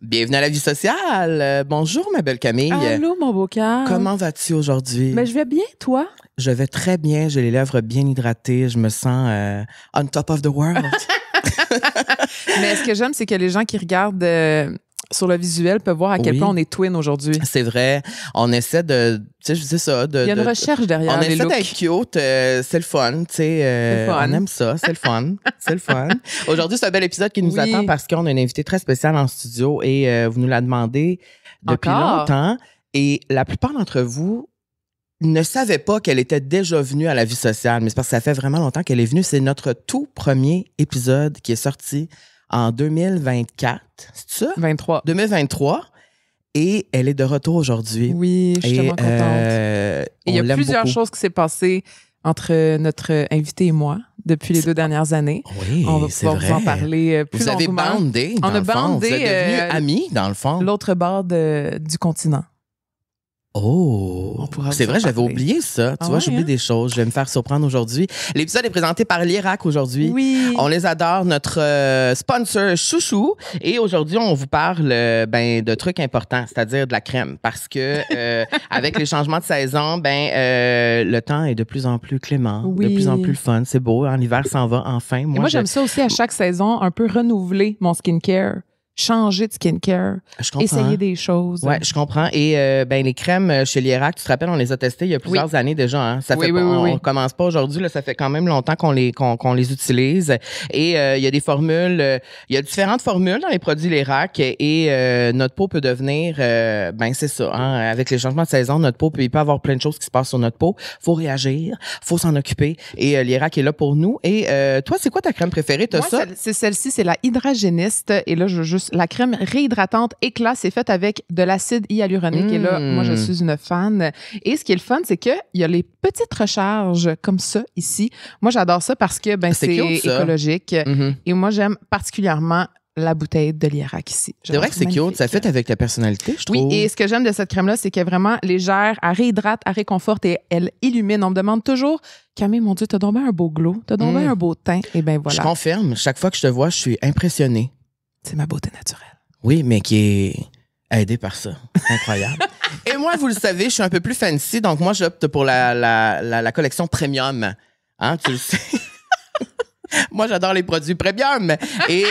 Bienvenue à la vie sociale. Bonjour, ma belle Camille. Allô, mon beau cœur. Comment vas-tu aujourd'hui? Ben, je vais bien, toi? Je vais très bien. J'ai les lèvres bien hydratées. Je me sens on top of the world. Mais ce que j'aime, c'est que les gens qui regardent sur le visuel peuvent voir à quel point on est twin aujourd'hui. C'est vrai. On essaie de... Tu sais, je dis ça. Il y a une recherche derrière les looks. On essaie d'être cute. C'est le fun. Tu sais, on aime ça. C'est le fun. C'est le fun. Aujourd'hui, c'est un bel épisode qui nous attend parce qu'on a une invitée très spéciale en studio et vous nous la demandez depuis longtemps. Et la plupart d'entre vous ne savaient pas qu'elle était déjà venue à la vie sociale. Mais c'est parce que ça fait vraiment longtemps qu'elle est venue. C'est notre tout premier épisode qui est sorti en 2024. C'est ça? 2023. Et elle est de retour aujourd'hui. Oui, je suis tellement contente. Et il y a plusieurs choses qui s'est passées entre notre invité et moi depuis les 2 dernières années. Oui, on va pouvoir vous en parler plus longuement. Vous avez bandé, dans le fond. Vous êtes devenus amis, dans le fond. L'autre bord du continent. Oh, c'est vrai, j'avais oublié ça. Tu vois, j'oublie des choses. Je vais me faire surprendre aujourd'hui. L'épisode est présenté par l'Irak aujourd'hui. Oui. On les adore, notre sponsor chouchou. Et aujourd'hui, on vous parle de trucs importants, c'est-à-dire de la crème. Parce que avec les changements de saison, le temps est de plus en plus clément, de plus en plus le fun. C'est beau, hein, l'hiver s'en va enfin. Moi, j'aime ça aussi à chaque saison, un peu renouveler mon skincare. Changer de skincare, essayer des choses. Oui, je comprends. Et les crèmes chez l'Irak, tu te rappelles, on les a testées il y a plusieurs années déjà. Hein? Ça fait on commence pas aujourd'hui, là, ça fait quand même longtemps qu'on les utilise. Et il y a des formules, il y a différentes formules dans les produits l'Irak et notre peau peut devenir, c'est ça, hein? Avec les changements de saison, notre peau il peut y avoir plein de choses qui se passent sur notre peau. Faut réagir, faut s'en occuper. Et l'Irak est là pour nous. Et toi, c'est quoi ta crème préférée? Moi, c'est celle-ci, c'est la Hydragéniste. Et là, je veux juste la crème réhydratante éclat, c'est faite avec de l'acide hyaluronique. Et là, moi, je suis une fan. Et ce qui est le fun, c'est qu'il y a les petites recharges comme ça ici. Moi, j'adore ça parce que c'est écologique. Mm-hmm. Et moi, j'aime particulièrement la bouteille de l'Irak ici. C'est vrai que c'est cute. Ça fait avec ta personnalité, je trouve. Oui, et ce que j'aime de cette crème-là, c'est qu'elle est vraiment légère, elle réhydrate, elle réconforte et elle illumine. On me demande toujours, Camille, mon Dieu, t'as donc bien un beau glow, t'as donc bien un beau teint. Et bien voilà. Je confirme. Chaque fois que je te vois, je suis impressionnée. C'est ma beauté naturelle. Oui, mais qui est aidée par ça. C'est incroyable. Et moi, vous le savez, je suis un peu plus fancy, donc moi, j'opte pour la collection premium. Hein, tu le sais. Moi, j'adore les produits premium. Et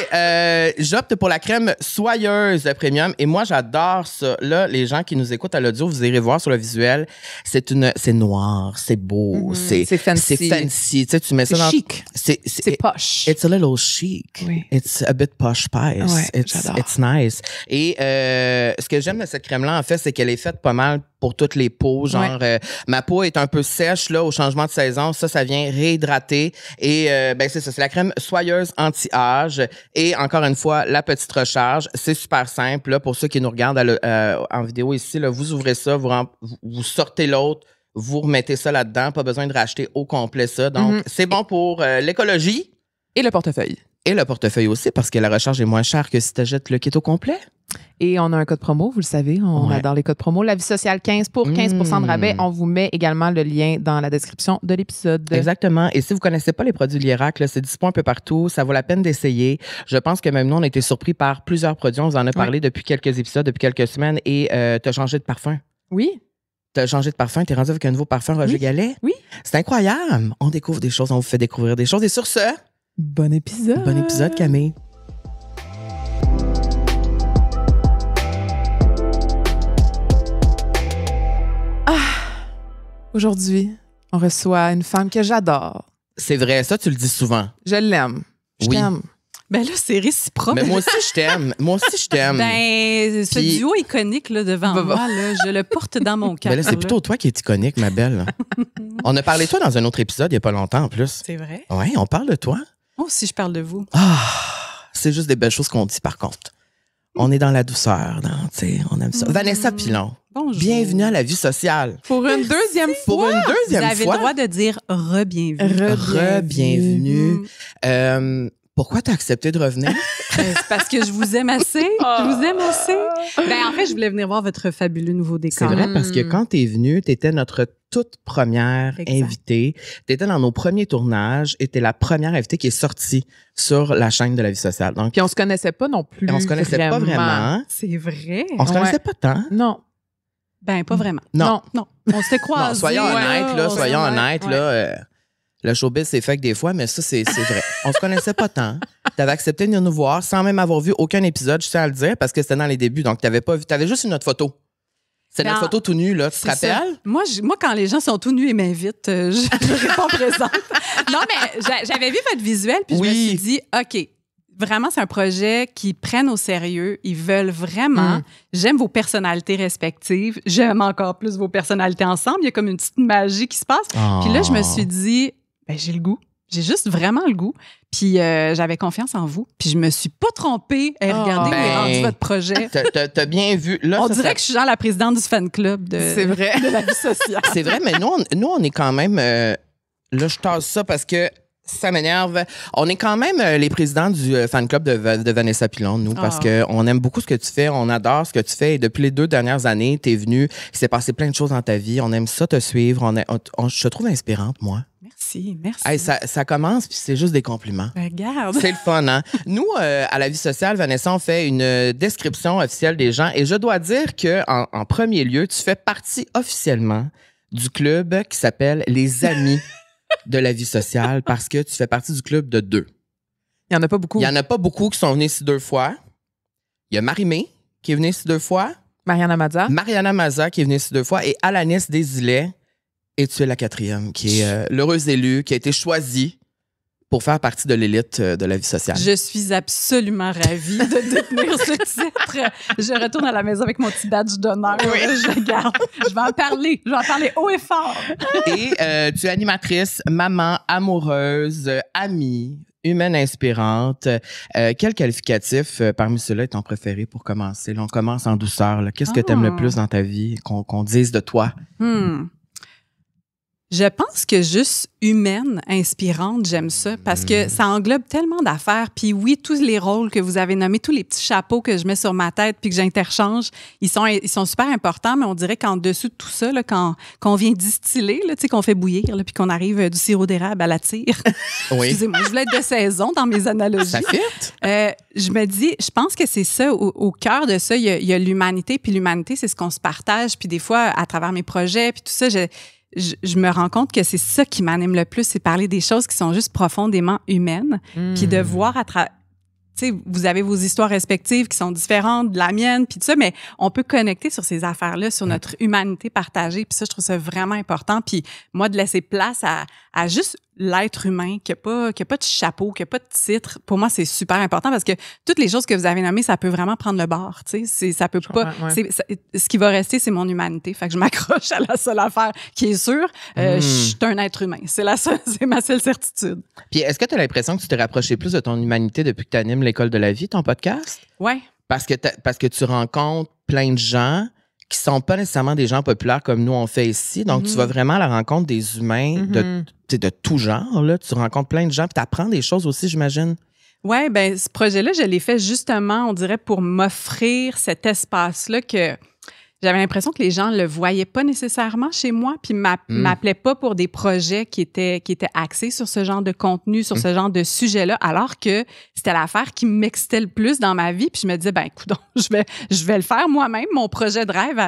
j'opte pour la crème soyeuse premium. Et moi, j'adore ça. Là, les gens qui nous écoutent à l'audio, vous irez voir sur le visuel. C'est noir, c'est beau, c'est fancy. C'est fancy. Tu sais, tu mets ça dans... chic. C'est posh. It's a little chic. Oui. It's a bit posh spice. Ouais, it's nice. Et ce que j'aime de cette crème-là, en fait, c'est qu'elle est faite pas mal pour toutes les peaux. Genre, ma peau est un peu sèche là au changement de saison. Ça vient réhydrater. Et c'est ça. C'est la crème soyeuse anti-âge. Et encore une fois, la petite recharge. C'est super simple. Là, pour ceux qui nous regardent en vidéo ici, là, vous ouvrez ça, vous sortez l'autre, vous remettez ça là-dedans. Pas besoin de racheter au complet ça. Donc, c'est bon pour l'écologie. Et le portefeuille. Et le portefeuille aussi, parce que la recharge est moins chère que si tu achètes le kit au complet. Et on a un code promo, vous le savez, on adore les codes promo. La vie sociale 15 pour 15% de rabais. On vous met également le lien dans la description de l'épisode. Exactement. Et si vous ne connaissez pas les produits de l'Irak, c'est dispo un peu partout. Ça vaut la peine d'essayer. Je pense que même nous, on a été surpris par plusieurs produits. On vous en a parlé depuis quelques épisodes, depuis quelques semaines. Et tu as changé de parfum. Oui. Tu as changé de parfum. Tu es rendu avec un nouveau parfum Roger Gallet. Oui. C'est incroyable. On découvre des choses, on vous fait découvrir des choses. Et sur ce... Bon épisode. Bon épisode, Camille. Aujourd'hui, on reçoit une femme que j'adore. C'est vrai, ça, tu le dis souvent. Je l'aime. Je t'aime. Ben là, c'est réciproque. Mais moi aussi, je t'aime. Ce duo iconique là, devant moi, là, je le porte dans mon cœur. Mais là, c'est plutôt toi qui es iconique, ma belle. On a parlé de toi dans un autre épisode il n'y a pas longtemps en plus. C'est vrai? Oui, on parle de toi. Moi aussi, je parle de vous. C'est juste des belles choses qu'on dit, par contre. On est dans la douceur, on aime ça. Vanessa Pilon. Bonjour. Bienvenue à la vie sociale. Pour une deuxième fois. Vous avez le droit de dire re-bienvenue. Re-bienvenue. Pourquoi t'as accepté de revenir? C'est parce que je vous aime assez. Je vous aime assez. Ben, en fait, je voulais venir voir votre fabuleux nouveau décor. C'est vrai, parce que quand t'es venue, t'étais notre toute première invitée. T'étais dans nos premiers tournages et t'es la première invitée qui est sortie sur la chaîne de La Vie sociale. Donc, puis on se connaissait pas non plus. On se connaissait pas vraiment. C'est vrai. On se connaissait pas tant. Non. Ben, pas vraiment. Non. On s'était croisés. Non, soyons honnêtes, là. Soyons honnêtes, là. Le showbiz, c'est fake des fois, mais ça, c'est vrai. On se connaissait pas tant. T'avais accepté de venir nous voir sans même avoir vu aucun épisode, je tiens à le dire, parce que c'était dans les débuts. Donc, t'avais juste notre photo. C'est notre photo tout nue, là. Tu te rappelles? Moi, quand les gens sont tout nus et m'invitent, je réponds présente. Non, mais j'avais vu votre visuel, puis je me suis dit, OK, vraiment, c'est un projet qu'ils prennent au sérieux. Ils veulent vraiment. J'aime vos personnalités respectives. J'aime encore plus vos personnalités ensemble. Il y a comme une petite magie qui se passe. Puis là, je me suis dit, ben, j'ai le goût. J'ai juste vraiment le goût. Puis j'avais confiance en vous. Puis je me suis pas trompée. Regardez où est rendu votre projet. T'as bien vu. Là, on dirait que je suis genre la présidente du fan club de La Vie sociale. C'est vrai, mais nous, on est quand même... là, je tasse ça parce que ça m'énerve. On est quand même les présidents du fan club de Vanessa Pilon, nous, parce qu'on aime beaucoup ce que tu fais, on adore ce que tu fais. Et depuis les 2 dernières années, t'es venue, il s'est passé plein de choses dans ta vie. On aime ça te suivre. Je te trouve inspirante, moi. Merci. Hey, ça commence, puis c'est juste des compliments. Regarde. C'est le fun, hein? Nous, à La Vie sociale, Vanessa, on fait une description officielle des gens. Et je dois dire que en premier lieu, tu fais partie officiellement du club qui s'appelle Les Amis de La Vie sociale parce que tu fais partie du club de 2. Il y en a pas beaucoup. Il y en a pas beaucoup qui sont venus ici 2 fois. Il y a Marie-Mé qui est venue ici 2 fois. Mariana Maza qui est venue ici 2 fois. Et Alanis Desilets. Et tu es la 4e, qui est l'heureuse élue, qui a été choisie pour faire partie de l'élite de La Vie sociale. Je suis absolument ravie de détenir ce titre. Je retourne à la maison avec mon petit badge d'honneur. Oui. Je garde. Je vais en parler. Haut et fort. Et tu es animatrice, maman, amoureuse, amie, humaine inspirante. Quel qualificatif parmi ceux-là est ton préféré pour commencer? Là, on commence en douceur. Là. Qu'est-ce que tu aimes le plus dans ta vie qu'on dise de toi? Je pense que juste humaine, inspirante, j'aime ça parce que ça englobe tellement d'affaires. Puis oui, tous les rôles que vous avez nommés, tous les petits chapeaux que je mets sur ma tête puis que j'interchange, ils sont super importants, mais on dirait qu'en dessous de tout ça, là, quand on vient distiller, là, qu'on fait bouillir là, puis qu'on arrive du sirop d'érable à la tire. Oui. Excusez-moi, je voulais être de saison dans mes analogies. Ça fit? Je me dis, je pense que c'est ça, au cœur de ça, il y a l'humanité, puis l'humanité, c'est ce qu'on se partage. Puis des fois, à travers mes projets, puis tout ça, je me rends compte que c'est ça qui m'anime le plus, c'est parler des choses qui sont juste profondément humaines, puis de voir à travers... Tu sais, vous avez vos histoires respectives qui sont différentes de la mienne, puis tout ça, mais on peut connecter sur ces affaires-là, sur notre humanité partagée, puis ça, je trouve ça vraiment important. Puis moi, de laisser place à juste l'être humain, qui a pas de chapeau, qui a pas de titre, pour moi, c'est super important parce que toutes les choses que vous avez nommées, ça peut vraiment prendre le bord, tu sais. Ça peut pas... ce qui va rester, c'est mon humanité. Fait que je m'accroche à la seule affaire qui est sûre. Je suis un être humain. C'est ma seule certitude. Puis est-ce que tu as l'impression que tu t'es rapproché plus de ton humanité depuis que tu animes l'École de la vie, ton podcast? Ouais. Parce que tu rencontres plein de gens qui sont pas nécessairement des gens populaires comme nous on fait ici. Donc, tu vas vraiment à la rencontre des humains de tout genre. Là. Tu rencontres plein de gens puis tu apprends des choses aussi, j'imagine. Oui, bien, ce projet-là, je l'ai fait justement, on dirait, pour m'offrir cet espace-là que j'avais l'impression que les gens le voyaient pas nécessairement chez moi, puis m'appelaient pas pour des projets qui étaient axés sur ce genre de contenu, sur ce genre de sujet-là, alors que c'était l'affaire qui m'excitait le plus dans ma vie. Puis je me disais, ben écoute, je vais le faire moi-même, mon projet de rêve,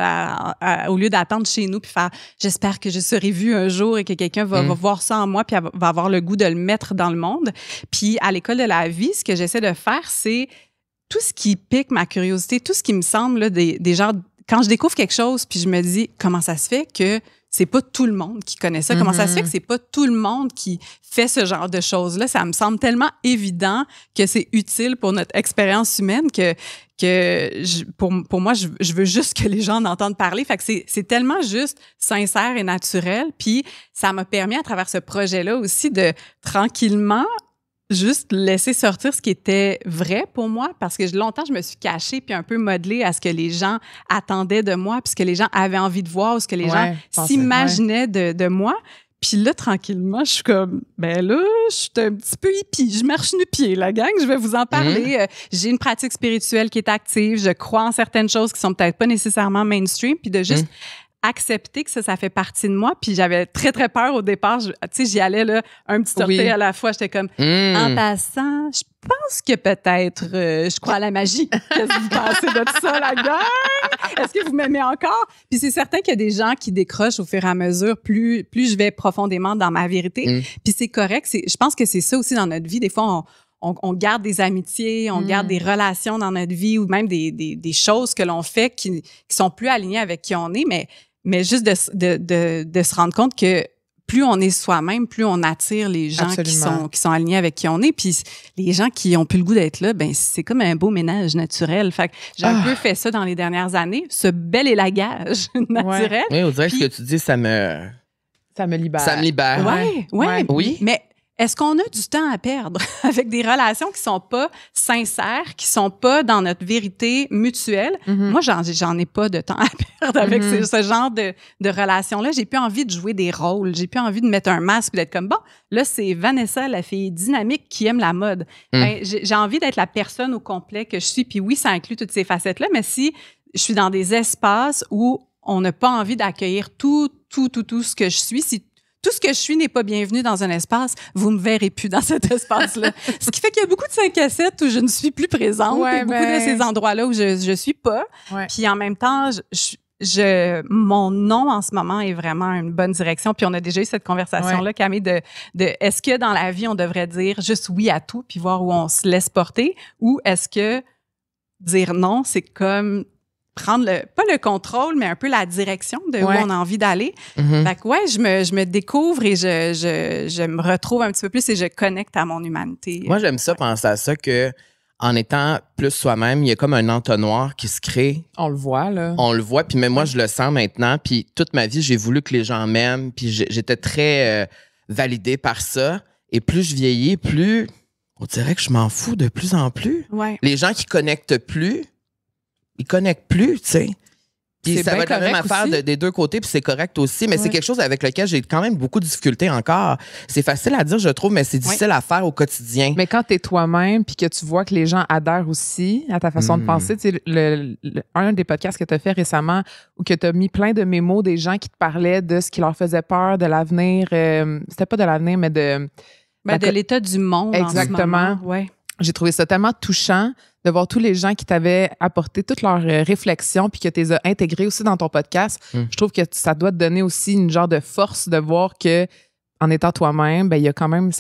au lieu d'attendre chez nous puis faire, j'espère que je serai vue un jour et que quelqu'un va voir ça en moi puis va avoir le goût de le mettre dans le monde. Puis à l'École de la vie, ce que j'essaie de faire, c'est tout ce qui pique ma curiosité, tout ce qui me semble là, des genres. Quand je découvre quelque chose, puis je me dis comment ça se fait que c'est pas tout le monde qui connaît ça, comment ça se fait que c'est pas tout le monde qui fait ce genre de choses-là, ça me semble tellement évident que c'est utile pour notre expérience humaine que pour moi, je veux juste que les gens en entendent parler. Fait que c'est tellement juste sincère et naturel. Puis ça m'a permis à travers ce projet-là aussi de tranquillement juste laisser sortir ce qui était vrai pour moi parce que longtemps, je me suis cachée puis un peu modelée à ce que les gens attendaient de moi puis ce que les gens avaient envie de voir ou ce que les gens s'imaginaient de moi. Puis là, tranquillement, je suis comme, ben là, je suis un petit peu hippie. Je marche nu-pied, la gang. Je vais vous en parler. J'ai une pratique spirituelle qui est active. Je crois en certaines choses qui sont peut-être pas nécessairement mainstream. Puis de juste accepter que ça fait partie de moi. Puis j'avais très, très peur au départ. Tu sais, j'y allais là, un petit orteil à la fois. J'étais comme, en passant, je pense que peut-être, je crois à la magie. Qu'est-ce que vous pensez de ça, la gang? Est-ce que vous m'aimez encore? Puis c'est certain qu'il y a des gens qui décrochent au fur et à mesure, plus je vais profondément dans ma vérité. Puis c'est correct. Je pense que c'est ça aussi dans notre vie. Des fois, on garde des amitiés, on garde des relations dans notre vie ou même des choses que l'on fait qui sont plus alignées avec qui on est, mais juste de se rendre compte que plus on est soi-même, plus on attire les gens qui sont alignés avec qui on est. Puis les gens qui ont plus le goût d'être là, ben c'est comme un beau ménage naturel. Fait que j'ai un peu fait ça dans les dernières années, ce bel élagage naturel. Oui, on dirait que ce que tu dis, ça me libère. Ça me libère. Oui. Mais est-ce qu'on a du temps à perdre avec des relations qui sont pas sincères, qui sont pas dans notre vérité mutuelle? Moi, j'en ai pas de temps à perdre avec ce genre de relations-là. J'ai plus envie de jouer des rôles. J'ai plus envie de mettre un masque et d'être comme, bon, là, c'est Vanessa, la fille dynamique qui aime la mode. Ben, j'ai envie d'être la personne au complet que je suis. Puis oui, ça inclut toutes ces facettes-là, mais si je suis dans des espaces où on n'a pas envie d'accueillir tout ce que je suis, si tout ce que je suis n'est pas bienvenu dans un espace, vous me verrez plus dans cet espace-là. Ce qui fait qu'il y a beaucoup de 5 à 7 où je ne suis plus présente et beaucoup de ces endroits-là où je suis pas. Puis en même temps, mon nom en ce moment est vraiment une bonne direction. Puis on a déjà eu cette conversation-là, Camille, de est-ce que dans la vie, on devrait dire juste oui à tout puis voir où on se laisse porter, ou est-ce que dire non, c'est comme prendre pas le contrôle, mais un peu la direction de où on a envie d'aller. Fait que je me découvre et je me retrouve un petit peu plus et je connecte à mon humanité. Moi, j'aime ça, penser à ça, que en étant plus soi-même, il y a comme un entonnoir qui se crée. On le voit, là. On le voit, puis même moi, je le sens maintenant. Puis toute ma vie, j'ai voulu que les gens m'aiment, puis j'étais très validée par ça. Et plus je vieillis, plus on dirait que je m'en fous de plus en plus. Les gens qui connectent plus, ils connectent plus, tu sais. Puis ça va être la même affaire des deux côtés, puis c'est correct aussi, mais c'est quelque chose avec lequel j'ai quand même beaucoup de difficultés encore. C'est facile à dire, je trouve, mais c'est difficile à faire au quotidien. Mais quand t'es toi-même, puis que tu vois que les gens adhèrent aussi à ta façon de penser, tu sais, un des podcasts que t'as fait récemment, où que t'as mis plein de mémos des gens qui te parlaient de ce qui leur faisait peur, de l'avenir, c'était pas de l'avenir, mais de l'état du monde. Exactement. En ce moment. J'ai trouvé ça tellement touchant de voir tous les gens qui t'avaient apporté toutes leurs réflexions puis que tu les as intégrées aussi dans ton podcast. Je trouve que ça doit te donner aussi une genre de force de voir que en étant toi-même, ben il y a quand même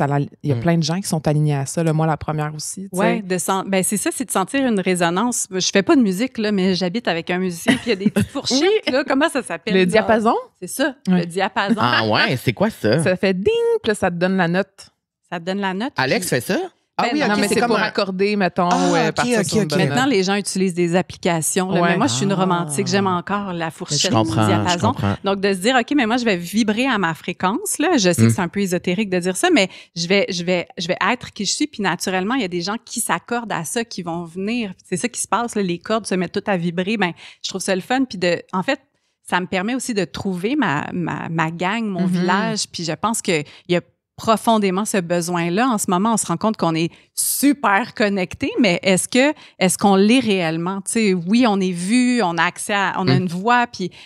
il y a plein de gens qui sont alignés à ça. Là, moi, la première aussi. Oui, c'est ça, c'est de sentir une résonance. Je fais pas de musique, là, mais j'habite avec un musicien puis il y a des petites fourchettes. Là, comment ça s'appelle? Le diapason? C'est ça, le diapason. Ah ouais, c'est quoi ça? Ça fait ding, puis là, ça te donne la note. Ça te donne la note. Alex fait ça? Ah oui, non, mais c'est pour accorder, mettons. Maintenant, les gens utilisent des applications. Là, mais moi, je suis une romantique. J'aime encore la fourchette du diapason. Donc, de se dire, OK, mais moi, je vais vibrer à ma fréquence. Là. Je sais que c'est un peu ésotérique de dire ça, mais je vais être qui je suis. Puis naturellement, il y a des gens qui s'accordent à ça, qui vont venir. C'est ça qui se passe. Là, les cordes se mettent toutes à vibrer. Ben, je trouve ça le fun. Puis en fait, ça me permet aussi de trouver ma gang, mon village. Puis je pense qu'il y a profondément ce besoin-là. En ce moment, on se rend compte qu'on est super connecté, mais est-ce qu'on l'est réellement? Tu sais, oui, on est vu, on a accès on a une voix,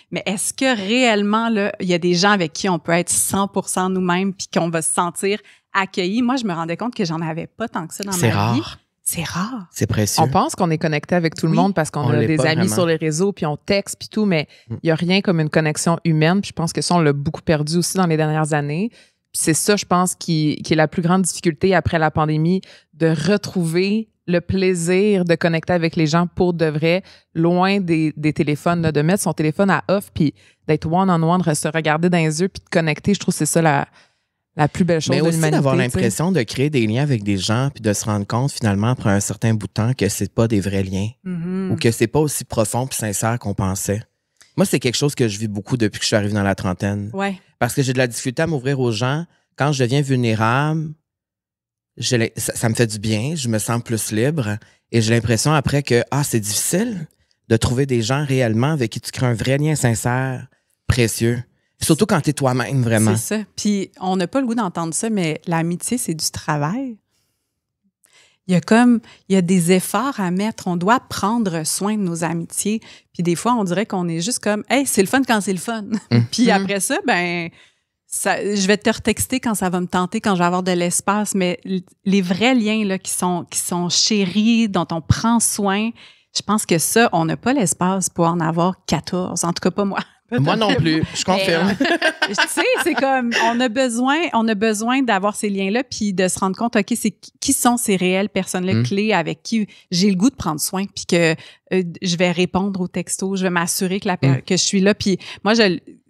mais est-ce que réellement, là, il y a des gens avec qui on peut être 100% nous-mêmes puis qu'on va se sentir accueillis? Moi, je me rendais compte que j'en avais pas tant que ça dans ma vie. C'est rare. C'est précieux. On pense qu'on est connecté avec tout le monde parce qu'on a des amis sur les réseaux, puis on texte, puis tout, mais il n'y a rien comme une connexion humaine. Puis je pense que ça, on l'a beaucoup perdu aussi dans les dernières années. Puis c'est ça, je pense, qui est la plus grande difficulté après la pandémie, de retrouver le plaisir de connecter avec les gens pour de vrai, loin des téléphones, là, de mettre son téléphone à off, puis d'être one-on-one, de se regarder dans les yeux, puis de connecter. Je trouve que c'est ça la plus belle chose de l'humanité. Mais aussi d'avoir l'impression de créer des liens avec des gens, puis de se rendre compte finalement, après un certain bout de temps, que c'est pas des vrais liens, ou que c'est pas aussi profond puis sincère qu'on pensait. Moi, c'est quelque chose que je vis beaucoup depuis que je suis arrivée dans la trentaine. Ouais. Parce que j'ai de la difficulté à m'ouvrir aux gens. Quand je deviens vulnérable, ça me fait du bien, je me sens plus libre. Et j'ai l'impression après que c'est difficile de trouver des gens réellement avec qui tu crées un vrai lien sincère, précieux. Surtout quand t'es toi-même, vraiment. C'est ça. Puis on n'a pas le goût d'entendre ça, mais l'amitié, c'est du travail. Il y a des efforts à mettre. On doit prendre soin de nos amitiés. Puis des fois, on dirait qu'on est juste comme, hey, c'est le fun quand c'est le fun. Puis après ça, je vais te retexter quand ça va me tenter, quand je vais avoir de l'espace. Mais les vrais liens là, qui sont chéris, dont on prend soin, je pense que ça, on n'a pas l'espace pour en avoir 14. En tout cas, pas moi. Moi non plus, je confirme. Tu sais, c'est comme, on a besoin d'avoir ces liens-là, puis de se rendre compte, OK, qui sont ces réelles personnes-là clés avec qui j'ai le goût de prendre soin, puis que je vais répondre aux textos, je vais m'assurer que je suis là. Puis moi,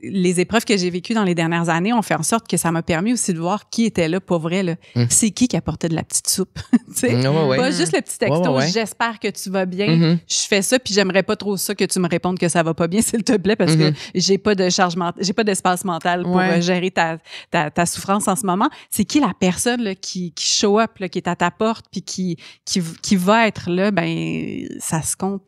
les épreuves que j'ai vécues dans les dernières années ont fait en sorte que ça m'a permis aussi de voir qui était là pour vrai. Là. C'est qui apportait de la petite soupe. Tu sais, pas juste le petit texto, j'espère que tu vas bien. Je fais ça, puis j'aimerais pas trop ça que tu me répondes que ça va pas bien, s'il te plaît, parce que j'ai pas d'espace mental pour gérer ta souffrance en ce moment. C'est qui la personne là, qui show up, là, qui est à ta porte, puis qui va être là, ça se compte.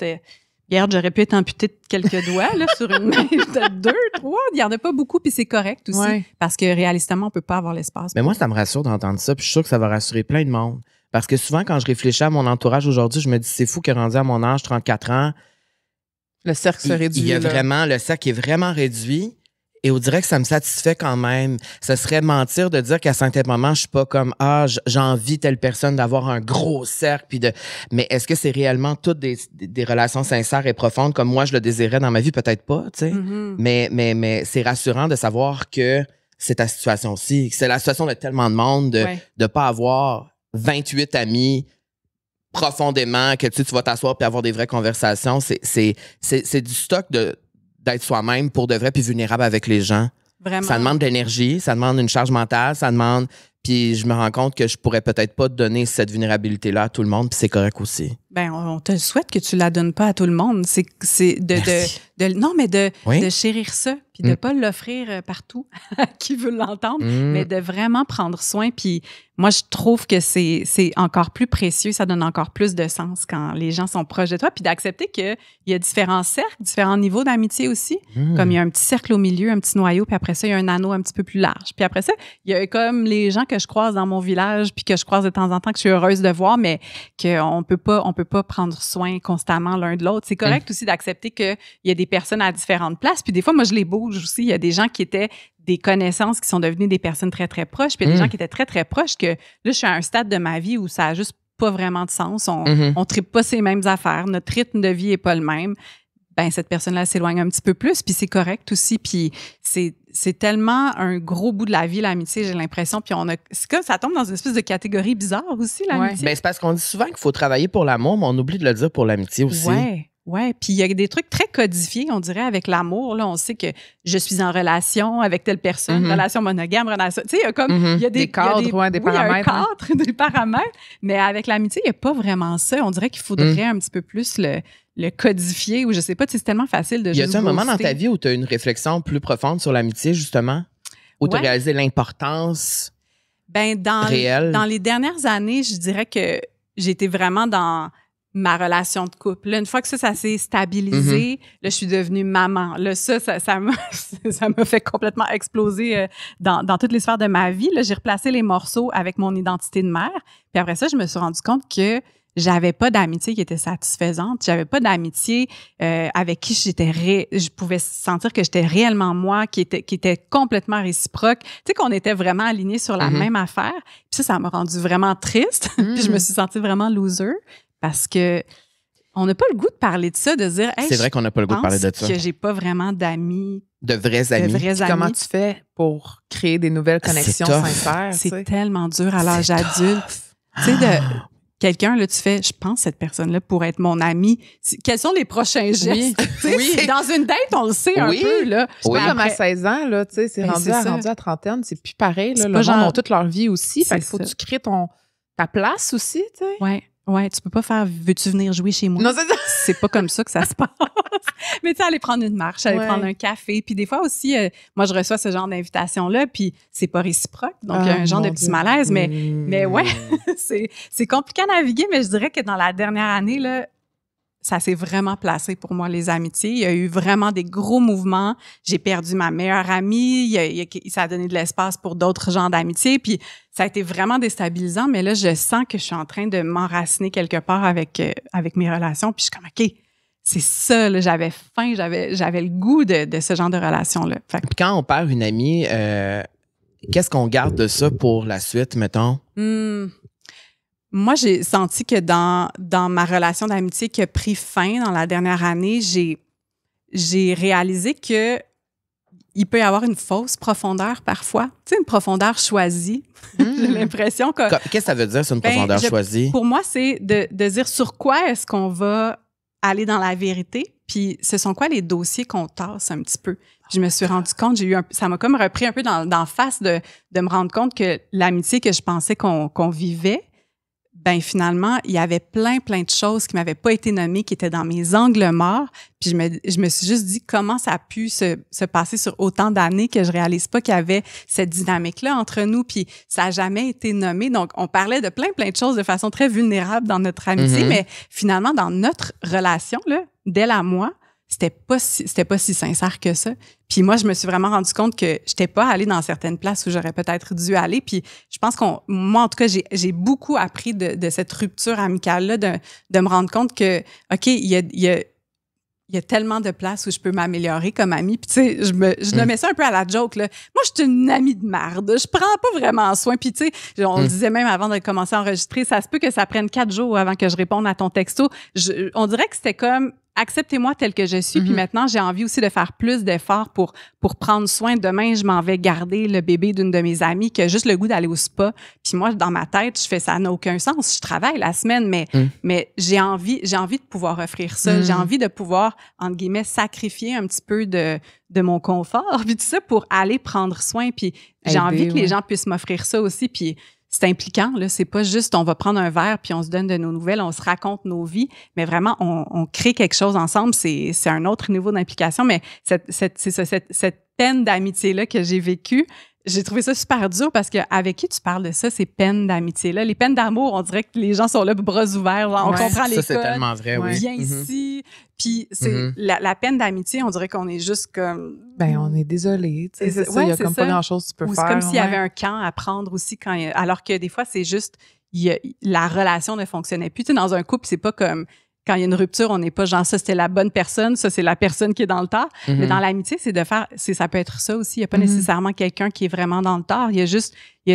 Hier, j'aurais pu être amputée de quelques doigts là, sur une main, peut-être 2, 3. Il n'y en a pas beaucoup, puis c'est correct aussi. Parce que réalistement, on ne peut pas avoir l'espace. Mais moi, ça me rassure d'entendre ça, puis je suis sûre que ça va rassurer plein de monde. Parce que souvent, quand je réfléchis à mon entourage aujourd'hui, je me dis, c'est fou que rendu à mon âge, 34 ans, le cercle se réduit. Le cercle est vraiment réduit. Et on dirait que ça me satisfait quand même. Ce serait mentir de dire qu'à certains moments, je suis pas comme j'ai envie telle personne d'avoir un gros cercle mais est-ce que c'est réellement toutes des relations sincères et profondes comme moi je le désirais dans ma vie? Peut-être pas, tu sais. Mais c'est rassurant de savoir que c'est ta situation aussi, que c'est la situation de tellement de monde de pas avoir 28 amis profondément que tu vas t'asseoir puis avoir des vraies conversations. C'est du stock d'être soi-même pour de vrai puis vulnérable avec les gens. Vraiment. Ça demande de l'énergie, ça demande une charge mentale, ça demande... Puis je me rends compte que je pourrais peut-être pas donner cette vulnérabilité-là à tout le monde, puis c'est correct aussi. On te souhaite que tu la donnes pas à tout le monde. C'est de chérir ça, puis de pas l'offrir partout à qui veut l'entendre, mais de vraiment prendre soin. Puis moi, je trouve que c'est encore plus précieux, ça donne encore plus de sens quand les gens sont proches de toi, puis d'accepter qu'il y a différents cercles, différents niveaux d'amitié aussi. Comme il y a un petit cercle au milieu, un petit noyau, puis après ça, il y a un anneau un petit peu plus large. Puis après ça, il y a comme les gens que je croise dans mon village, puis que je croise de temps en temps, que je suis heureuse de voir, mais qu'on peut pas prendre soin constamment l'un de l'autre. C'est correct aussi d'accepter qu'il y a des personnes à différentes places. Puis des fois, moi, je les bouge aussi. Il y a des gens qui étaient des connaissances qui sont devenues des personnes très, très proches. Puis il y a des gens qui étaient très, très proches que là, je suis à un stade de ma vie où ça a juste pas vraiment de sens. On tripe pas ces mêmes affaires. Notre rythme de vie est pas le même. Cette personne-là s'éloigne un petit peu plus, puis c'est correct aussi. Puis c'est tellement un gros bout de la vie, l'amitié, j'ai l'impression. Puis c'est comme ça tombe dans une espèce de catégorie bizarre aussi, l'amitié. C'est parce qu'on dit souvent qu'il faut travailler pour l'amour, mais on oublie de le dire pour l'amitié aussi. Ouais. Puis il y a des trucs très codifiés, on dirait, avec l'amour. Là, on sait que je suis en relation avec telle personne, relation monogame, relation... Tu sais, il y a des cadres, des paramètres. Il y a un cadre, des paramètres. Mais avec l'amitié, il n'y a pas vraiment ça. On dirait qu'il faudrait un petit peu plus le codifier, ou je sais pas, c'est tellement facile de juste Y a-t-il un moment dans ta vie où tu as une réflexion plus profonde sur l'amitié, justement? Où tu as réalisé l'importance réelle? Dans les dernières années, je dirais que j'étais vraiment dans ma relation de couple. Là, une fois que ça s'est stabilisé, là, je suis devenue maman. Là, ça m'a fait complètement exploser dans toutes les sphères de ma vie. Là, j'ai replacé les morceaux avec mon identité de mère. Puis après ça, je me suis rendu compte que j'avais pas d'amitié qui était satisfaisante. J'avais pas d'amitié avec qui je pouvais sentir que j'étais réellement moi, qui était complètement réciproque. Tu sais, qu'on était vraiment alignés sur la même affaire. Puis ça m'a rendu vraiment triste. Puis je me suis sentie vraiment loser parce que on n'a pas le goût de parler de ça, de dire hey, c'est vrai qu'on n'a pas le goût de parler de ça. Que j'ai pas vraiment d'amis. De vrais amis. Comment tu fais pour créer des nouvelles connexions sincères? C'est tellement dur à l'âge adulte. Tu sais, quelqu'un, là, tu fais, je pense que cette personne-là pourrait être mon amie. Quels sont les prochains gestes? Oui. Dans une date, on le sait un peu, là. Oui, comme à 16 ans, là, tu sais, c'est rendu à trentaine, c'est plus pareil, là. Le gens ont toute leur vie aussi. Fait qu'il faut que tu crées ta place aussi, tu sais. Ouais, tu peux pas faire « veux-tu venir jouer chez moi? » Non, c'est ça. C'est pas comme ça que ça se passe. Mais tu sais, aller prendre une marche, aller prendre un café. Puis des fois aussi, moi, je reçois ce genre d'invitation-là, puis c'est pas réciproque. Donc, il y a un genre de petit malaise. Mais ouais, c'est compliqué à naviguer, mais je dirais que dans la dernière année, là, ça s'est vraiment placé pour moi, les amitiés. Il y a eu vraiment des gros mouvements. J'ai perdu ma meilleure amie. Ça a donné de l'espace pour d'autres genres d'amitiés. Puis ça a été vraiment déstabilisant. Mais là, je sens que je suis en train de m'enraciner quelque part avec mes relations. Puis je suis comme, OK, c'est ça. Là, j'avais faim, j'avais le goût de ce genre de relation-là. Puis quand on perd une amie, qu'est-ce qu'on garde de ça pour la suite, mettons? Moi, j'ai senti que dans ma relation d'amitié qui a pris fin dans la dernière année, j'ai réalisé que il peut y avoir une fausse profondeur parfois. Tu sais, une profondeur choisie. J'ai l'impression que... Qu'est-ce que ça veut dire, c'est une profondeur choisie? Pour moi, c'est de dire sur quoi est-ce qu'on va aller dans la vérité, puis ce sont quoi les dossiers qu'on tasse un petit peu. Je me suis rendu compte, ça m'a comme repris un peu dans face de me rendre compte que l'amitié que je pensais qu'on vivait, ben finalement, il y avait plein de choses qui m'avaient pas été nommées, qui étaient dans mes angles morts. Puis je me suis juste dit comment ça a pu se passer sur autant d'années que je réalise pas qu'il y avait cette dynamique-là entre nous. Puis ça a jamais été nommé. Donc, on parlait de plein de choses de façon très vulnérable dans notre amitié, mais finalement, dans notre relation, là, d'elle à moi, c'était pas si sincère que ça. Puis moi, je me suis vraiment rendu compte que j'étais pas allée dans certaines places où j'aurais peut-être dû aller. Puis je pense moi, en tout cas, j'ai beaucoup appris de cette rupture amicale-là, de me rendre compte que, OK, il y a tellement de places où je peux m'améliorer comme amie. Puis tu sais, je nommais ça un peu à la joke, là. Moi, je suis une amie de merde. Je prends pas vraiment soin. Puis tu sais, on le disait même avant de commencer à enregistrer, ça se peut que ça prenne 4 jours avant que je réponde à ton texto. On dirait que c'était comme... acceptez-moi tel que je suis, puis maintenant, j'ai envie aussi de faire plus d'efforts pour prendre soin. Demain, je m'en vais garder le bébé d'une de mes amies qui a juste le goût d'aller au spa. Puis moi, dans ma tête, je fais ça n'a aucun sens. Je travaille la semaine, mais j'ai envie de pouvoir offrir ça. J'ai envie de pouvoir, entre guillemets, sacrifier un petit peu de mon confort, puis tout ça pour aller prendre soin. Puis j'ai envie que les gens puissent m'offrir ça aussi, puis c'est impliquant, là. C'est pas juste on va prendre un verre puis on se donne de nos nouvelles, on se raconte nos vies, mais vraiment, on crée quelque chose ensemble. C'est un autre niveau d'implication, mais cette peine d'amitié-là que j'ai vécue, j'ai trouvé ça super dur parce qu'avec qui tu parles de ça, ces peines d'amitié-là? Les peines d'amour, on dirait que les gens sont là, bras ouverts, là, on comprend les codes. Ça, c'est tellement vrai, oui. Viens ici. Puis c'est la peine d'amitié, on dirait qu'on est juste comme... Ben, on est désolé. Tu sais, c'est ça, il y a comme pas grand-chose que tu peux faire. C'est comme s'il y avait un camp à prendre aussi, alors que des fois, c'est juste... la relation ne fonctionnait plus. Tu sais, dans un couple, c'est pas comme... Quand il y a une rupture, on n'est pas genre ça, c'était la bonne personne, ça, c'est la personne qui est dans le tort. Mais dans l'amitié, ça peut être ça aussi. Il n'y a pas nécessairement quelqu'un qui est vraiment dans le tort. Il y a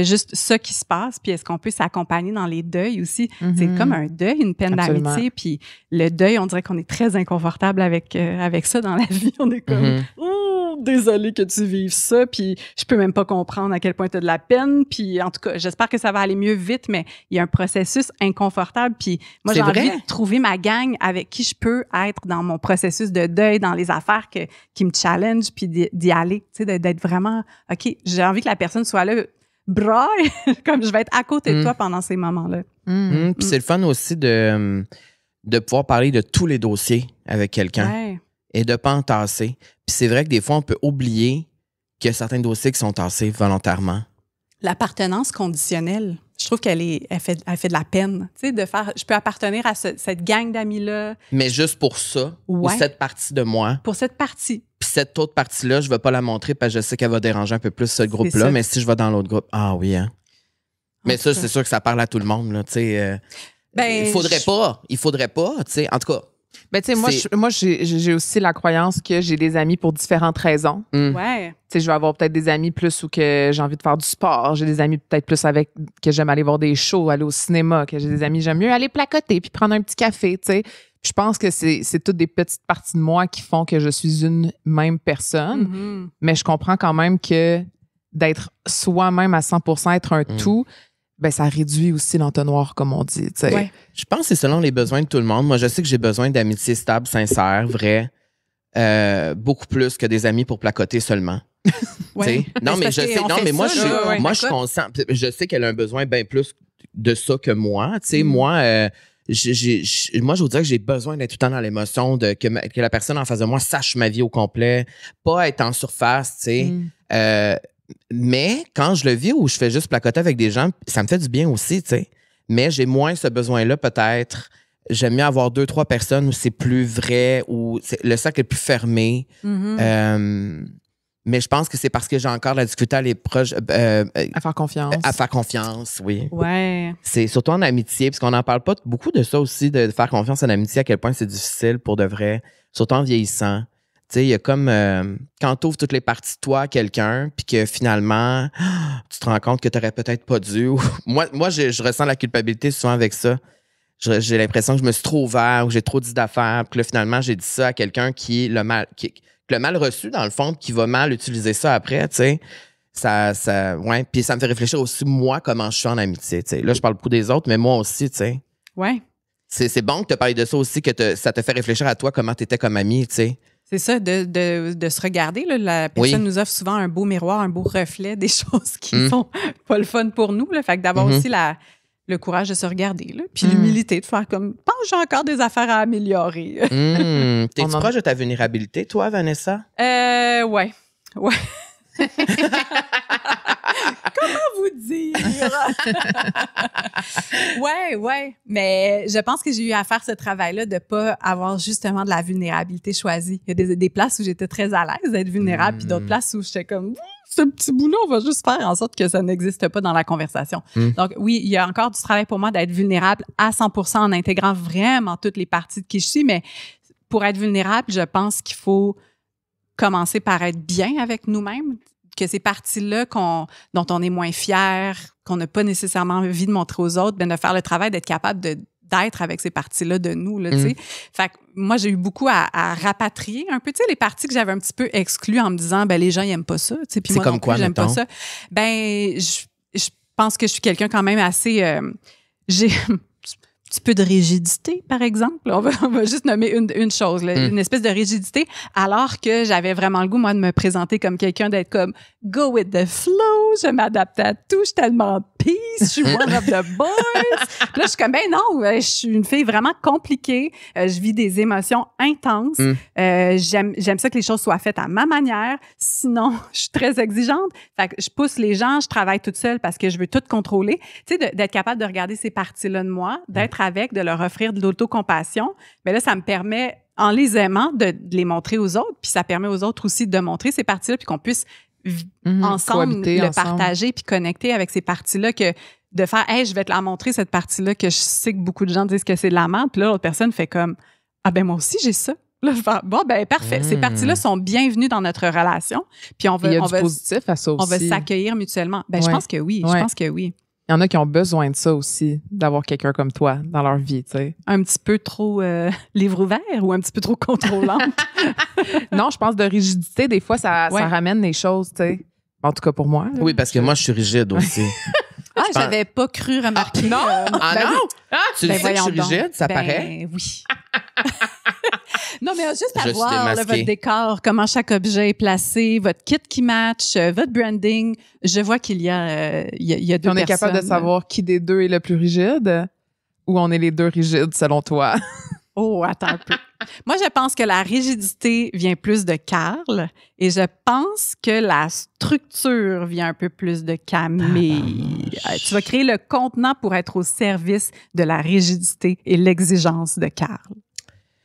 juste ça qui se passe. Puis est-ce qu'on peut s'accompagner dans les deuils aussi? C'est comme un deuil, une peine d'amitié. Puis le deuil, on dirait qu'on est très inconfortable avec ça dans la vie. On est comme, désolé que tu vives ça, puis je peux même pas comprendre à quel point tu as de la peine, puis en tout cas, j'espère que ça va aller mieux vite, mais il y a un processus inconfortable, puis moi, j'ai envie de trouver ma gang avec qui je peux être dans mon processus de deuil, dans les affaires qui me challenge, puis d'y aller, tu sais, d'être vraiment, OK, j'ai envie que la personne soit là, braille, comme je vais être à côté de toi pendant ces moments-là. Puis c'est le fun aussi de pouvoir parler de tous les dossiers avec quelqu'un. Ouais. Et de ne pas entasser. Puis c'est vrai que des fois, on peut oublier qu'il y a certains dossiers qui sont tassés volontairement. L'appartenance conditionnelle, je trouve elle fait de la peine. Tu sais, de faire, je peux appartenir à cette gang d'amis-là. Mais juste pour ça, ou cette partie de moi. Pour cette partie. Puis cette autre partie-là, je ne vais pas la montrer parce que je sais qu'elle va déranger un peu plus ce groupe-là. Mais si je vais dans l'autre groupe, ah oui, hein. Mais ça, c'est sûr que ça parle à tout le monde, là. Tu sais, il faudrait pas, tu sais. En tout cas. Ben, tu sais, moi, j'ai aussi la croyance que j'ai des amis pour différentes raisons. Ouais. Tu sais, je vais avoir peut-être des amis plus où que j'ai envie de faire du sport. J'ai des amis peut-être plus avec que j'aime aller voir des shows, aller au cinéma, que j'ai des amis, j'aime mieux aller placoter puis prendre un petit café, tu sais. Je pense que c'est toutes des petites parties de moi qui font que je suis une même personne. Mais je comprends quand même que d'être soi-même à 100%, être un tout, ben ça réduit aussi l'entonnoir, comme on dit. Ouais. Je pense que c'est selon les besoins de tout le monde. Moi, je sais que j'ai besoin d'amitié stable, sincère, vraie, beaucoup plus que des amis pour placoter seulement. Ouais. Non, mais je sais. Non, mais moi, je suis conscient. Je sais qu'elle a un besoin bien plus de ça que moi. Tu sais, moi, je vous dirais que j'ai besoin d'être tout le temps dans l'émotion, que la personne en face de moi sache ma vie au complet, pas être en surface, tu sais. Mais quand je le vis ou je fais juste placoter avec des gens, ça me fait du bien aussi, tu sais. Mais j'ai moins ce besoin-là peut-être j'aime mieux avoir 2-3 personnes où c'est plus vrai, où le cercle est plus fermé. Mais je pense que c'est parce que j'ai encore la difficulté à les proches. À faire confiance. À faire confiance, oui. Ouais. C'est surtout en amitié, parce qu'on n'en parle pas beaucoup de ça aussi, de faire confiance en amitié, à quel point c'est difficile pour de vrai, surtout en vieillissant. Tu sais, il y a comme quand tu ouvres toutes les parties de toi à quelqu'un, puis que finalement, tu te rends compte que tu n'aurais peut-être pas dû. Moi, je ressens la culpabilité souvent avec ça. J'ai l'impression que je me suis trop ouvert, ou que j'ai trop dit d'affaires, puis que là, finalement, j'ai dit ça à quelqu'un qui le mal reçu, dans le fond, qui va mal utiliser ça après, tu sais. Ouais. Puis ça me fait réfléchir aussi, moi, comment je suis en amitié, tu sais. Là, je parle beaucoup des autres, mais moi aussi, tu sais. Ouais. C'est bon que tu parles de ça aussi, que ça te fait réfléchir à toi, comment tu étais comme amie, tu sais. C'est ça, de se regarder. Là. La personne nous offre souvent un beau miroir, un beau reflet des choses qui sont pas le fun pour nous. Là. Fait que d'avoir aussi le courage de se regarder. Là. Puis l'humilité de faire comme, j'ai encore des affaires à améliorer. T'es-tu proche de ta vulnérabilité, toi, Vanessa? Ouais. Comment vous dire? Ouais. Mais je pense que j'ai eu à faire ce travail-là de ne pas avoir justement de la vulnérabilité choisie. Il y a des places où j'étais très à l'aise d'être vulnérable, puis d'autres places où j'étais comme, ce petit bout-là, on va juste faire en sorte que ça n'existe pas dans la conversation. Donc oui, il y a encore du travail pour moi d'être vulnérable à 100% en intégrant vraiment toutes les parties de qui je suis, mais pour être vulnérable, je pense qu'il faut commencer par être bien avec nous-mêmes, que ces parties-là dont on est moins fier, qu'on n'a pas nécessairement envie de montrer aux autres, de faire le travail d'être capable d'être avec ces parties-là de nous, là, tu sais. Fait que moi, j'ai eu beaucoup à rapatrier un peu, tu sais, les parties que j'avais un petit peu exclues en me disant, les gens, ils aiment pas ça, tu sais, puis moi non plus, j'aime pas ça. Je pense que je suis quelqu'un quand même assez... j'ai un petit peu de rigidité, par exemple. On va juste nommer une chose, là, une espèce de rigidité, alors que j'avais vraiment le goût, moi, de me présenter comme quelqu'un, d'être comme « go with the flow », je m'adapte à tout, je suis tellement peace, je suis one of the boys. Puis là, je suis comme « non, je suis une fille vraiment compliquée, je vis des émotions intenses, j'aime ça que les choses soient faites à ma manière, sinon, je suis très exigeante. Fait que je pousse les gens, je travaille toute seule parce que je veux tout contrôler. » Tu sais, d'être capable de regarder ces parties-là de moi, d'être avec, de leur offrir de l'autocompassion, mais là, ça me permet, en les aimant, de les montrer aux autres, puis ça permet aux autres aussi de montrer ces parties-là, puis qu'on puisse ensemble le partager, puis connecter avec ces parties-là, que de faire « Hey, je vais te la montrer, cette partie-là, que je sais que beaucoup de gens disent que c'est de la merde », puis là, l'autre personne fait comme « Ah ben moi aussi, j'ai ça ». Là, je fais, bon, parfait. Ces parties-là sont bienvenues dans notre relation, puis on va positif à ça aussi. On va s'accueillir mutuellement. Je pense que oui, je pense que oui. Il y en a qui ont besoin de ça aussi, d'avoir quelqu'un comme toi dans leur vie, tu sais. Un petit peu trop livre ouvert ou un petit peu trop contrôlante? Non, je pense de rigidité, des fois, ça ramène les choses, tu sais. En tout cas, pour moi. Là. Oui, parce que moi, je suis rigide aussi. J'avais pas cru remarquer. Non? Non? Tu le sais que je suis rigide, ça paraît? Oui. Non, mais juste à voir votre décor, comment chaque objet est placé, votre kit qui match, votre branding. Je vois qu'il y a deux personnes. On est capable de savoir qui des deux est le plus rigide ou on est les deux rigides, selon toi? Oh, attends un peu. Moi, je pense que la rigidité vient plus de Carl et je pense que la structure vient un peu plus de Camille. Tu vas créer le contenant pour être au service de la rigidité et l'exigence de Carl.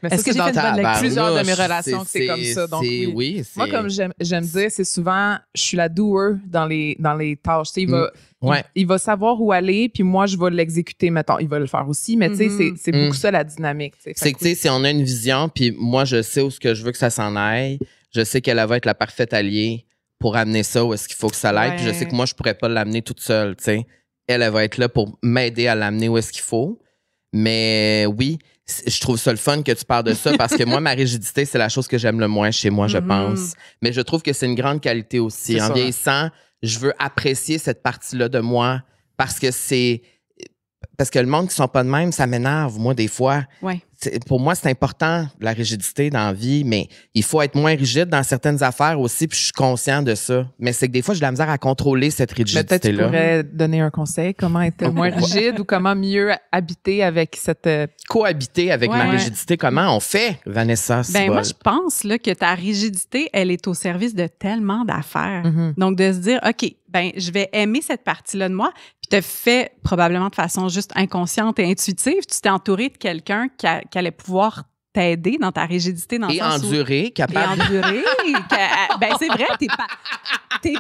Est-ce que j'ai fait une bonne lecture? Plusieurs de mes relations, c'est comme ça. Donc, oui. Moi, comme j'aime dire, c'est souvent, je suis la doer dans les tâches. Tu sais, il va savoir où aller, puis moi, je vais l'exécuter, mettons. Il va le faire aussi, mais tu sais, c'est beaucoup ça, la dynamique. C'est que, tu sais, si on a une vision, puis moi, je sais où ce que je veux que ça s'en aille, je sais qu'elle va être la parfaite alliée pour amener ça où est-ce qu'il faut que ça l'aille, puis je sais que moi, je pourrais pas l'amener toute seule, tu sais. Elle va être là pour m'aider à l'amener où est-ce qu'il faut. Mais oui, je trouve ça le fun que tu parles de ça parce que moi, ma rigidité, c'est la chose que j'aime le moins chez moi, je pense. Mais je trouve que c'est une grande qualité aussi. En vieillissant, je veux apprécier cette partie-là de moi parce que le monde qui sont pas de même, ça m'énerve, moi, des fois. Ouais. Pour moi, c'est important, la rigidité dans la vie, mais il faut être moins rigide dans certaines affaires aussi, puis je suis conscient de ça. Mais c'est que des fois, j'ai de la misère à contrôler cette rigidité-là. Peut-être que tu pourrais donner un conseil, comment être moins rigide ou comment mieux habiter avec cette... Cohabiter avec ma rigidité. Comment on fait, Vanessa? Moi, je pense là, que ta rigidité, elle est au service de tellement d'affaires. Donc, de se dire, OK, ben je vais aimer cette partie-là de moi. Puis tu as fait probablement de façon juste inconsciente et intuitive. Tu t'es entouré de quelqu'un qui allait pouvoir t'aider dans ta rigidité. Dans et endurer, capable. Et endurer. Ben c'est vrai, t'es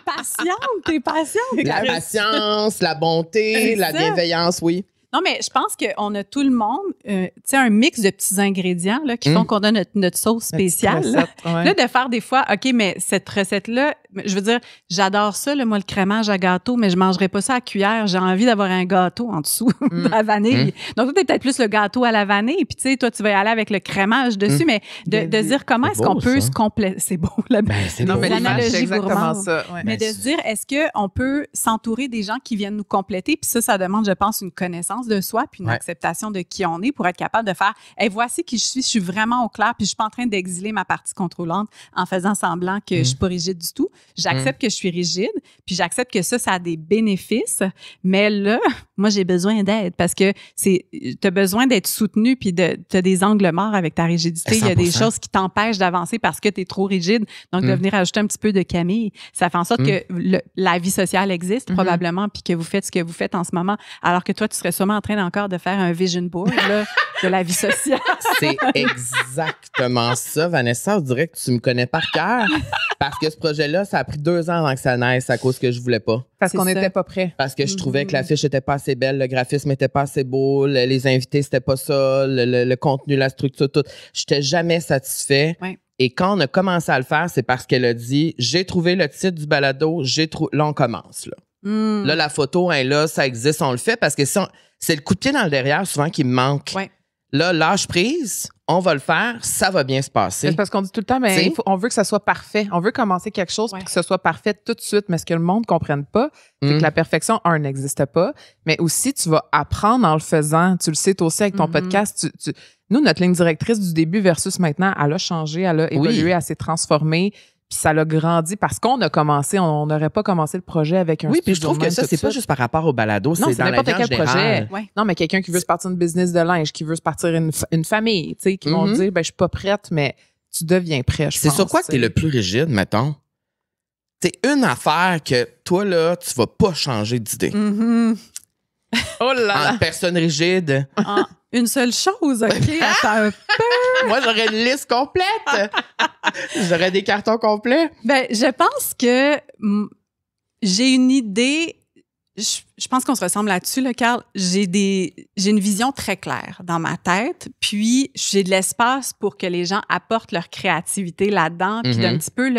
patiente. La patience, la bonté, la bienveillance, oui. Non, mais je pense qu'on a tout le monde, tu sais, un mix de petits ingrédients là, qui font qu'on a notre sauce spéciale. Là, de faire des fois, OK, mais cette recette-là, je veux dire, j'adore ça, moi, le crémage à gâteau, mais je mangerais pas ça à cuillère. J'ai envie d'avoir un gâteau en dessous de la vanille. Donc, toi, t'es peut-être plus le gâteau à la vanille, puis tu sais, toi, tu vas y aller avec le crémage dessus, mais de dire comment est-ce qu'on peut se compléter. C'est beau, là. C'est beau. L'analogie exactement ça. Ouais. Mais de se dire, est-ce qu'on peut s'entourer des gens qui viennent nous compléter? Puis ça demande, je pense, une connaissance de soi puis une acceptation de qui on est pour être capable de faire hey, voici qui je suis vraiment au clair puis je suis pas en train d'exiler ma partie contrôlante en faisant semblant que je suis pas rigide du tout. J'accepte que je suis rigide puis j'accepte que ça a des bénéfices, mais là, moi j'ai besoin d'aide parce que tu as besoin d'être soutenu puis tu as des angles morts avec ta rigidité. 100%. Il y a des choses qui t'empêchent d'avancer parce que tu es trop rigide. Donc de venir ajouter un petit peu de Camille, ça fait en sorte que la vie sociale existe probablement puis que vous faites ce que vous faites en ce moment alors que toi tu serais sûrement en train encore de faire un vision board là, de la vie sociale. C'est exactement ça, Vanessa. On dirait que tu me connais par cœur. Parce que ce projet-là, ça a pris 2 ans avant que ça naisse à cause que je voulais pas. Parce qu'on n'était pas prêts. Parce que je trouvais que l'affiche était pas assez belle, le graphisme était pas assez beau, les invités, c'était pas ça, le contenu, la structure, tout. J'étais jamais satisfait. Ouais. Et quand on a commencé à le faire, c'est parce qu'elle a dit, j'ai trouvé le titre du balado, là, on commence, là. Là, la photo, hein, là, ça existe, on le fait parce que c'est le coup de pied dans le derrière souvent qui me manque. Ouais. Là, lâche prise, on va le faire, ça va bien se passer. C'est parce qu'on dit tout le temps, mais on veut que ça soit parfait. On veut commencer quelque chose pour que ce soit parfait tout de suite. Mais ce que le monde ne comprenne pas, c'est que la perfection, n'existe pas. Mais aussi, tu vas apprendre en le faisant. Tu le sais, toi aussi, avec ton podcast. Nous, notre ligne directrice du début versus maintenant, elle a changé, elle a évolué, elle s'est transformée. Puis ça l'a grandi parce qu'on a commencé, on n'aurait pas commencé le projet avec un Oui, puis je trouve que ça, c'est pas juste par rapport au balado, c'est dans n'importe quel projet. Ouais. Non, mais quelqu'un qui veut se partir une business de linge, qui veut se partir une famille, tu sais, qui vont dire, ben je suis pas prête, mais tu deviens prêt, je pense. C'est sur quoi que t'es le plus rigide, mettons? C'est une affaire que toi, là, tu vas pas changer d'idée. Oh là là! En personne rigide. Une seule chose, OK? Attends un peu. Moi, j'aurais une liste complète. J'aurais des cartons complets. Ben, je pense que j'ai une idée. Je pense qu'on se ressemble là-dessus, là, Carl. J'ai une vision très claire dans ma tête, puis j'ai de l'espace pour que les gens apportent leur créativité là-dedans, puis d'un petit peu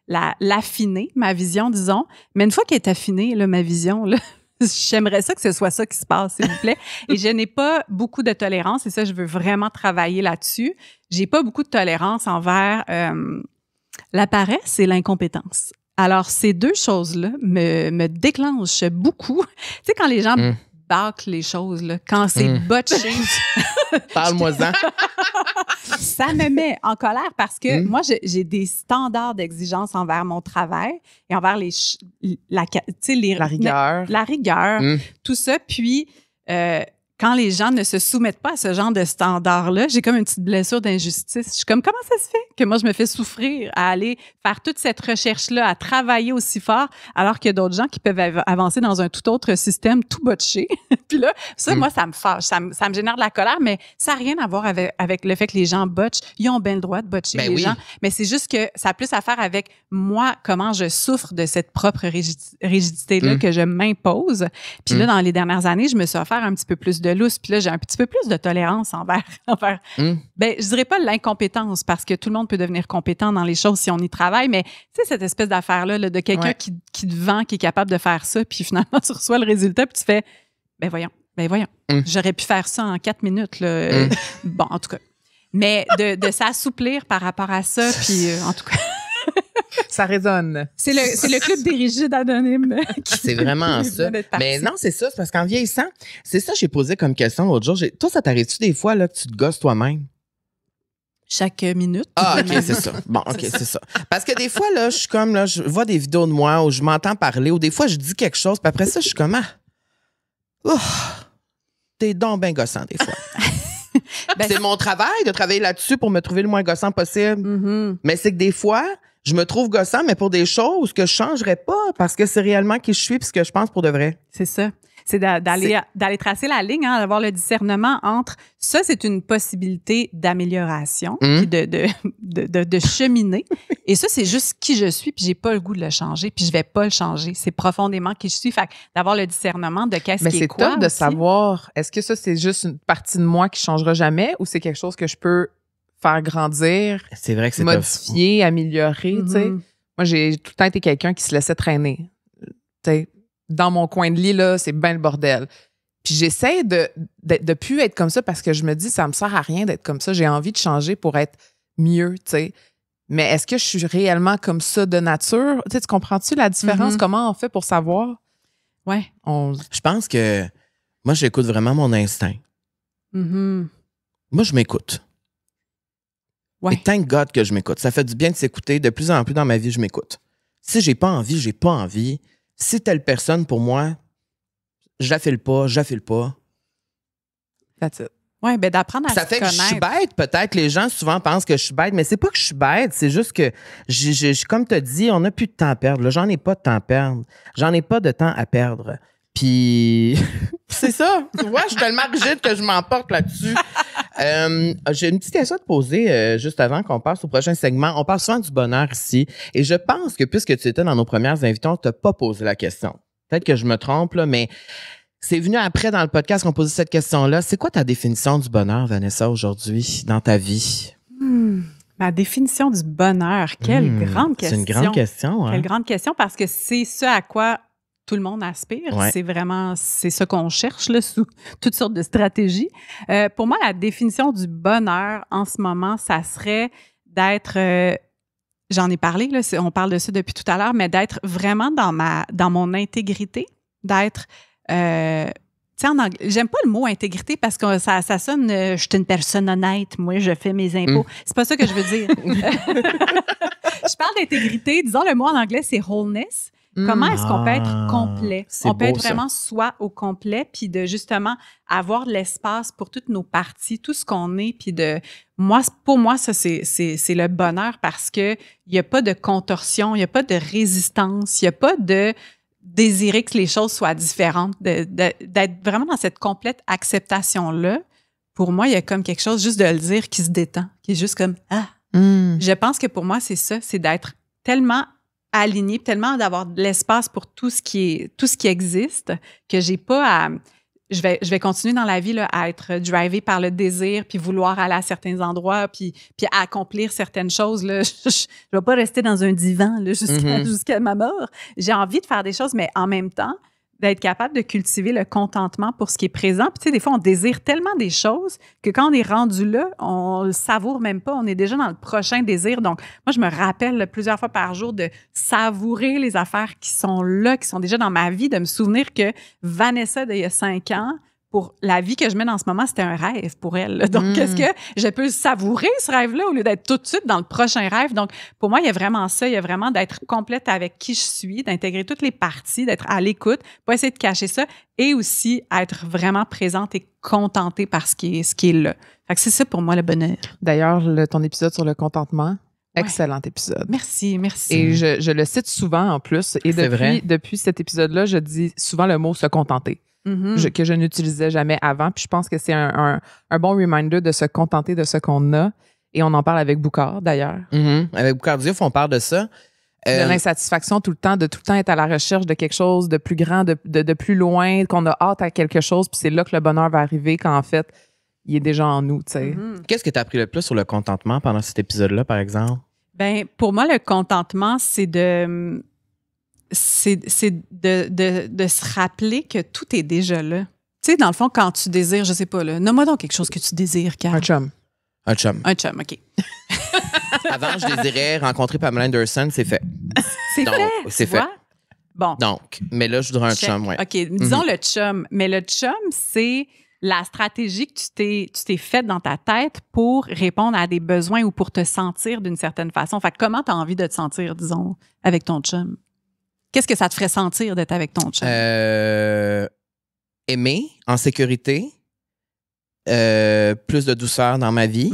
l'affiner, ma vision, disons. Mais une fois qu'elle est affinée, là, ma vision, là, j'aimerais ça que ce soit ça qui se passe, s'il vous plaît. Et je n'ai pas beaucoup de tolérance, et ça, je veux vraiment travailler là-dessus. J'ai pas beaucoup de tolérance envers la paresse et l'incompétence. Alors, ces 2 choses-là me déclenchent beaucoup. Tu sais, quand les gens bâclent les choses, là, quand c'est botché. Parle-moi-en. Ça me met en colère parce que moi, j'ai des standards d'exigence envers mon travail et envers la rigueur. La rigueur, tout ça. Puis, quand les gens ne se soumettent pas à ce genre de standards-là, j'ai comme une petite blessure d'injustice. Je suis comme, comment ça se fait que moi, je me fais souffrir à aller faire toute cette recherche-là, à travailler aussi fort, alors qu'il y a d'autres gens qui peuvent avancer dans un tout autre système, tout botché. Puis là, ça, moi, ça me fâche. Ça me génère de la colère, mais ça n'a rien à voir avec le fait que les gens botchent. Ils ont bien le droit de botcher, les gens. Mais c'est juste que ça a plus à faire avec moi, comment je souffre de cette propre rigidité-là que je m'impose. Puis là, dans les dernières années, je me suis offert un petit peu plus de lousse. Puis là, j'ai un petit peu plus de tolérance envers ben, je dirais pas l'incompétence, parce que tout le monde peut devenir compétent dans les choses si on y travaille, mais tu sais, cette espèce d'affaire-là, là, de quelqu'un qui te vend, qui est capable de faire ça, puis finalement, tu reçois le résultat, puis tu fais, ben voyons, j'aurais pu faire ça en 4 minutes, là. Bon, en tout cas. Mais de s'assouplir par rapport à ça, puis en tout cas... Ça résonne. C'est le club des rigides anonymes. C'est vraiment ça. Mais non, c'est ça. C'est parce qu'en vieillissant, c'est ça que j'ai posé comme question l'autre jour. Toi, ça t'arrive-tu des fois là, que tu te gosses toi-même? Chaque minute. Ah, OK, c'est ça. Bon, OK, c'est ça. Parce que des fois, là, je suis comme, là, je vois des vidéos de moi où je m'entends parler, ou des fois, je dis quelque chose, puis après ça, je suis comme, t'es donc bien gossant, des fois. C'est mon travail de travailler là-dessus pour me trouver le moins gossant possible. Mais c'est que des fois, je me trouve gossant, mais pour des choses que je changerais pas parce que c'est réellement qui je suis puis ce que je pense pour de vrai. C'est ça. C'est d'aller tracer la ligne, hein, d'avoir le discernement entre ça, c'est une possibilité d'amélioration, puis de cheminer. Et ça, c'est juste qui je suis, puis j'ai pas le goût de le changer, puis je vais pas le changer. C'est profondément qui je suis. Fait d'avoir le discernement de qu'est-ce qui est quoi. Mais c'est top de aussi. savoir, est-ce que ça, c'est juste une partie de moi qui changera jamais ou c'est quelque chose que je peux faire grandir, c'est vrai que c'est modifier, améliorer, tu sais. Moi, j'ai tout le temps été quelqu'un qui se laissait traîner. Tu sais, dans mon coin de lit, là, c'est bien le bordel. Puis j'essaie de plus être comme ça parce que je me dis, ça me sert à rien d'être comme ça. J'ai envie de changer pour être mieux, tu sais. Mais est-ce que je suis réellement comme ça de nature? Tu sais, tu comprends-tu la différence? Comment on fait pour savoir? Ouais. Je pense que moi, j'écoute vraiment mon instinct. Moi, je m'écoute. Ouais. Et thank God que je m'écoute. Ça fait du bien de s'écouter. De plus en plus dans ma vie, je m'écoute. Si j'ai pas envie, j'ai pas envie. Si telle personne, pour moi, je la file pas. That's it. Oui, bien d'apprendre à se connaître. Ça fait que je suis bête, peut-être. Les gens souvent pensent que je suis bête, mais c'est pas que je suis bête, c'est juste que, comme tu as dit, on n'a plus de temps à perdre. Là, j'en ai pas de temps à perdre. J'en ai pas de temps à perdre. Puis, c'est ça. Tu vois, je suis tellement rigide que je m'emporte là-dessus. J'ai une petite question à te poser juste avant qu'on passe au prochain segment. On parle souvent du bonheur ici. Et je pense que puisque tu étais dans nos premières invitées, on t'a pas posé la question. Peut-être que je me trompe, là, mais c'est venu après dans le podcast qu'on posait cette question-là. C'est quoi ta définition du bonheur, Vanessa, aujourd'hui, dans ta vie? Ma définition du bonheur, quelle grande question. C'est une grande question. Hein? Quelle grande question, parce que c'est ce à quoi tout le monde aspire. Ouais. C'est ça qu'on cherche là, sous toutes sortes de stratégies. Pour moi, la définition du bonheur en ce moment, ça serait d'être, j'en ai parlé, là, on parle de ça depuis tout à l'heure, mais d'être vraiment dans mon intégrité, d'être, tu sais, en anglais, j'aime pas le mot intégrité parce que ça sonne, je suis une personne honnête, moi, je fais mes impôts. C'est pas ça que je veux dire. Je parle d'intégrité, disons le mot en anglais, c'est wholeness. Comment est-ce qu'on peut être complet? On peut être vraiment soi au complet, puis de justement avoir de l'espace pour toutes nos parties, tout ce qu'on est, puis pour moi, ça, c'est le bonheur parce que il n'y a pas de contorsion, il n'y a pas de résistance, il n'y a pas de désirer que les choses soient différentes, d'être vraiment dans cette complète acceptation-là. Pour moi, il y a comme quelque chose, juste de le dire, qui se détend, qui est juste comme « Ah! » Je pense que pour moi, c'est ça, c'est d'être tellement aligné, tellement d'avoir de l'espace pour tout ce qui existe, que j'ai pas à... Je vais continuer dans la vie là, à être drivée par le désir, puis vouloir aller à certains endroits, puis accomplir certaines choses. Là. Je vais pas rester dans un divan là, jusqu'à ma mort. J'ai envie de faire des choses, mais en même temps, d'être capable de cultiver le contentement pour ce qui est présent. Puis, tu sais, des fois, on désire tellement des choses que quand on est rendu là, on le savoure même pas. On est déjà dans le prochain désir. Donc, moi, je me rappelle plusieurs fois par jour de savourer les affaires qui sont là, qui sont déjà dans ma vie, de me souvenir que Vanessa, d'il y a 5 ans, pour la vie que je mène en ce moment, c'était un rêve pour elle. Là. Donc, est-ce que je peux savourer ce rêve-là au lieu d'être tout de suite dans le prochain rêve? Donc, pour moi, il y a vraiment ça. Il y a vraiment d'être complète avec qui je suis, d'intégrer toutes les parties, d'être à l'écoute, pas essayer de cacher ça et aussi être vraiment présente et contentée par ce qui est là. Fait que c'est ça pour moi le bonheur. D'ailleurs, ton épisode sur le contentement, excellent épisode. Merci. Et je le cite souvent en plus. Et depuis cet épisode-là, je dis souvent le mot « se contenter ». Que je n'utilisais jamais avant. Puis je pense que c'est un bon reminder de se contenter de ce qu'on a. Et on en parle avec Boucard, d'ailleurs. Avec Boucard Diouf, on parle de ça. De l'insatisfaction tout le temps, de tout le temps être à la recherche de quelque chose de plus grand, de plus loin, qu'on a hâte à quelque chose. Puis c'est là que le bonheur va arriver quand, en fait, il est déjà en nous, tu sais. Qu'est-ce que tu as appris le plus sur le contentement pendant cet épisode-là, par exemple? Bien, pour moi, le contentement, c'est de se rappeler que tout est déjà là. Tu sais, dans le fond, quand tu désires, je sais pas, là, nomme-moi donc quelque chose que tu désires, Carl. Un chum, OK. Avant, je désirais rencontrer Pamela Anderson, c'est fait. C'est fait. Bon. Donc, mais là, je voudrais un chum, ouais. OK, disons le chum. Mais le chum, c'est la stratégie que tu t'es faite dans ta tête pour répondre à des besoins ou pour te sentir d'une certaine façon. Fait que comment tu as envie de te sentir, disons, avec ton chum? Qu'est-ce que ça te ferait sentir d'être avec ton chum? Aimer, en sécurité, plus de douceur dans ma vie.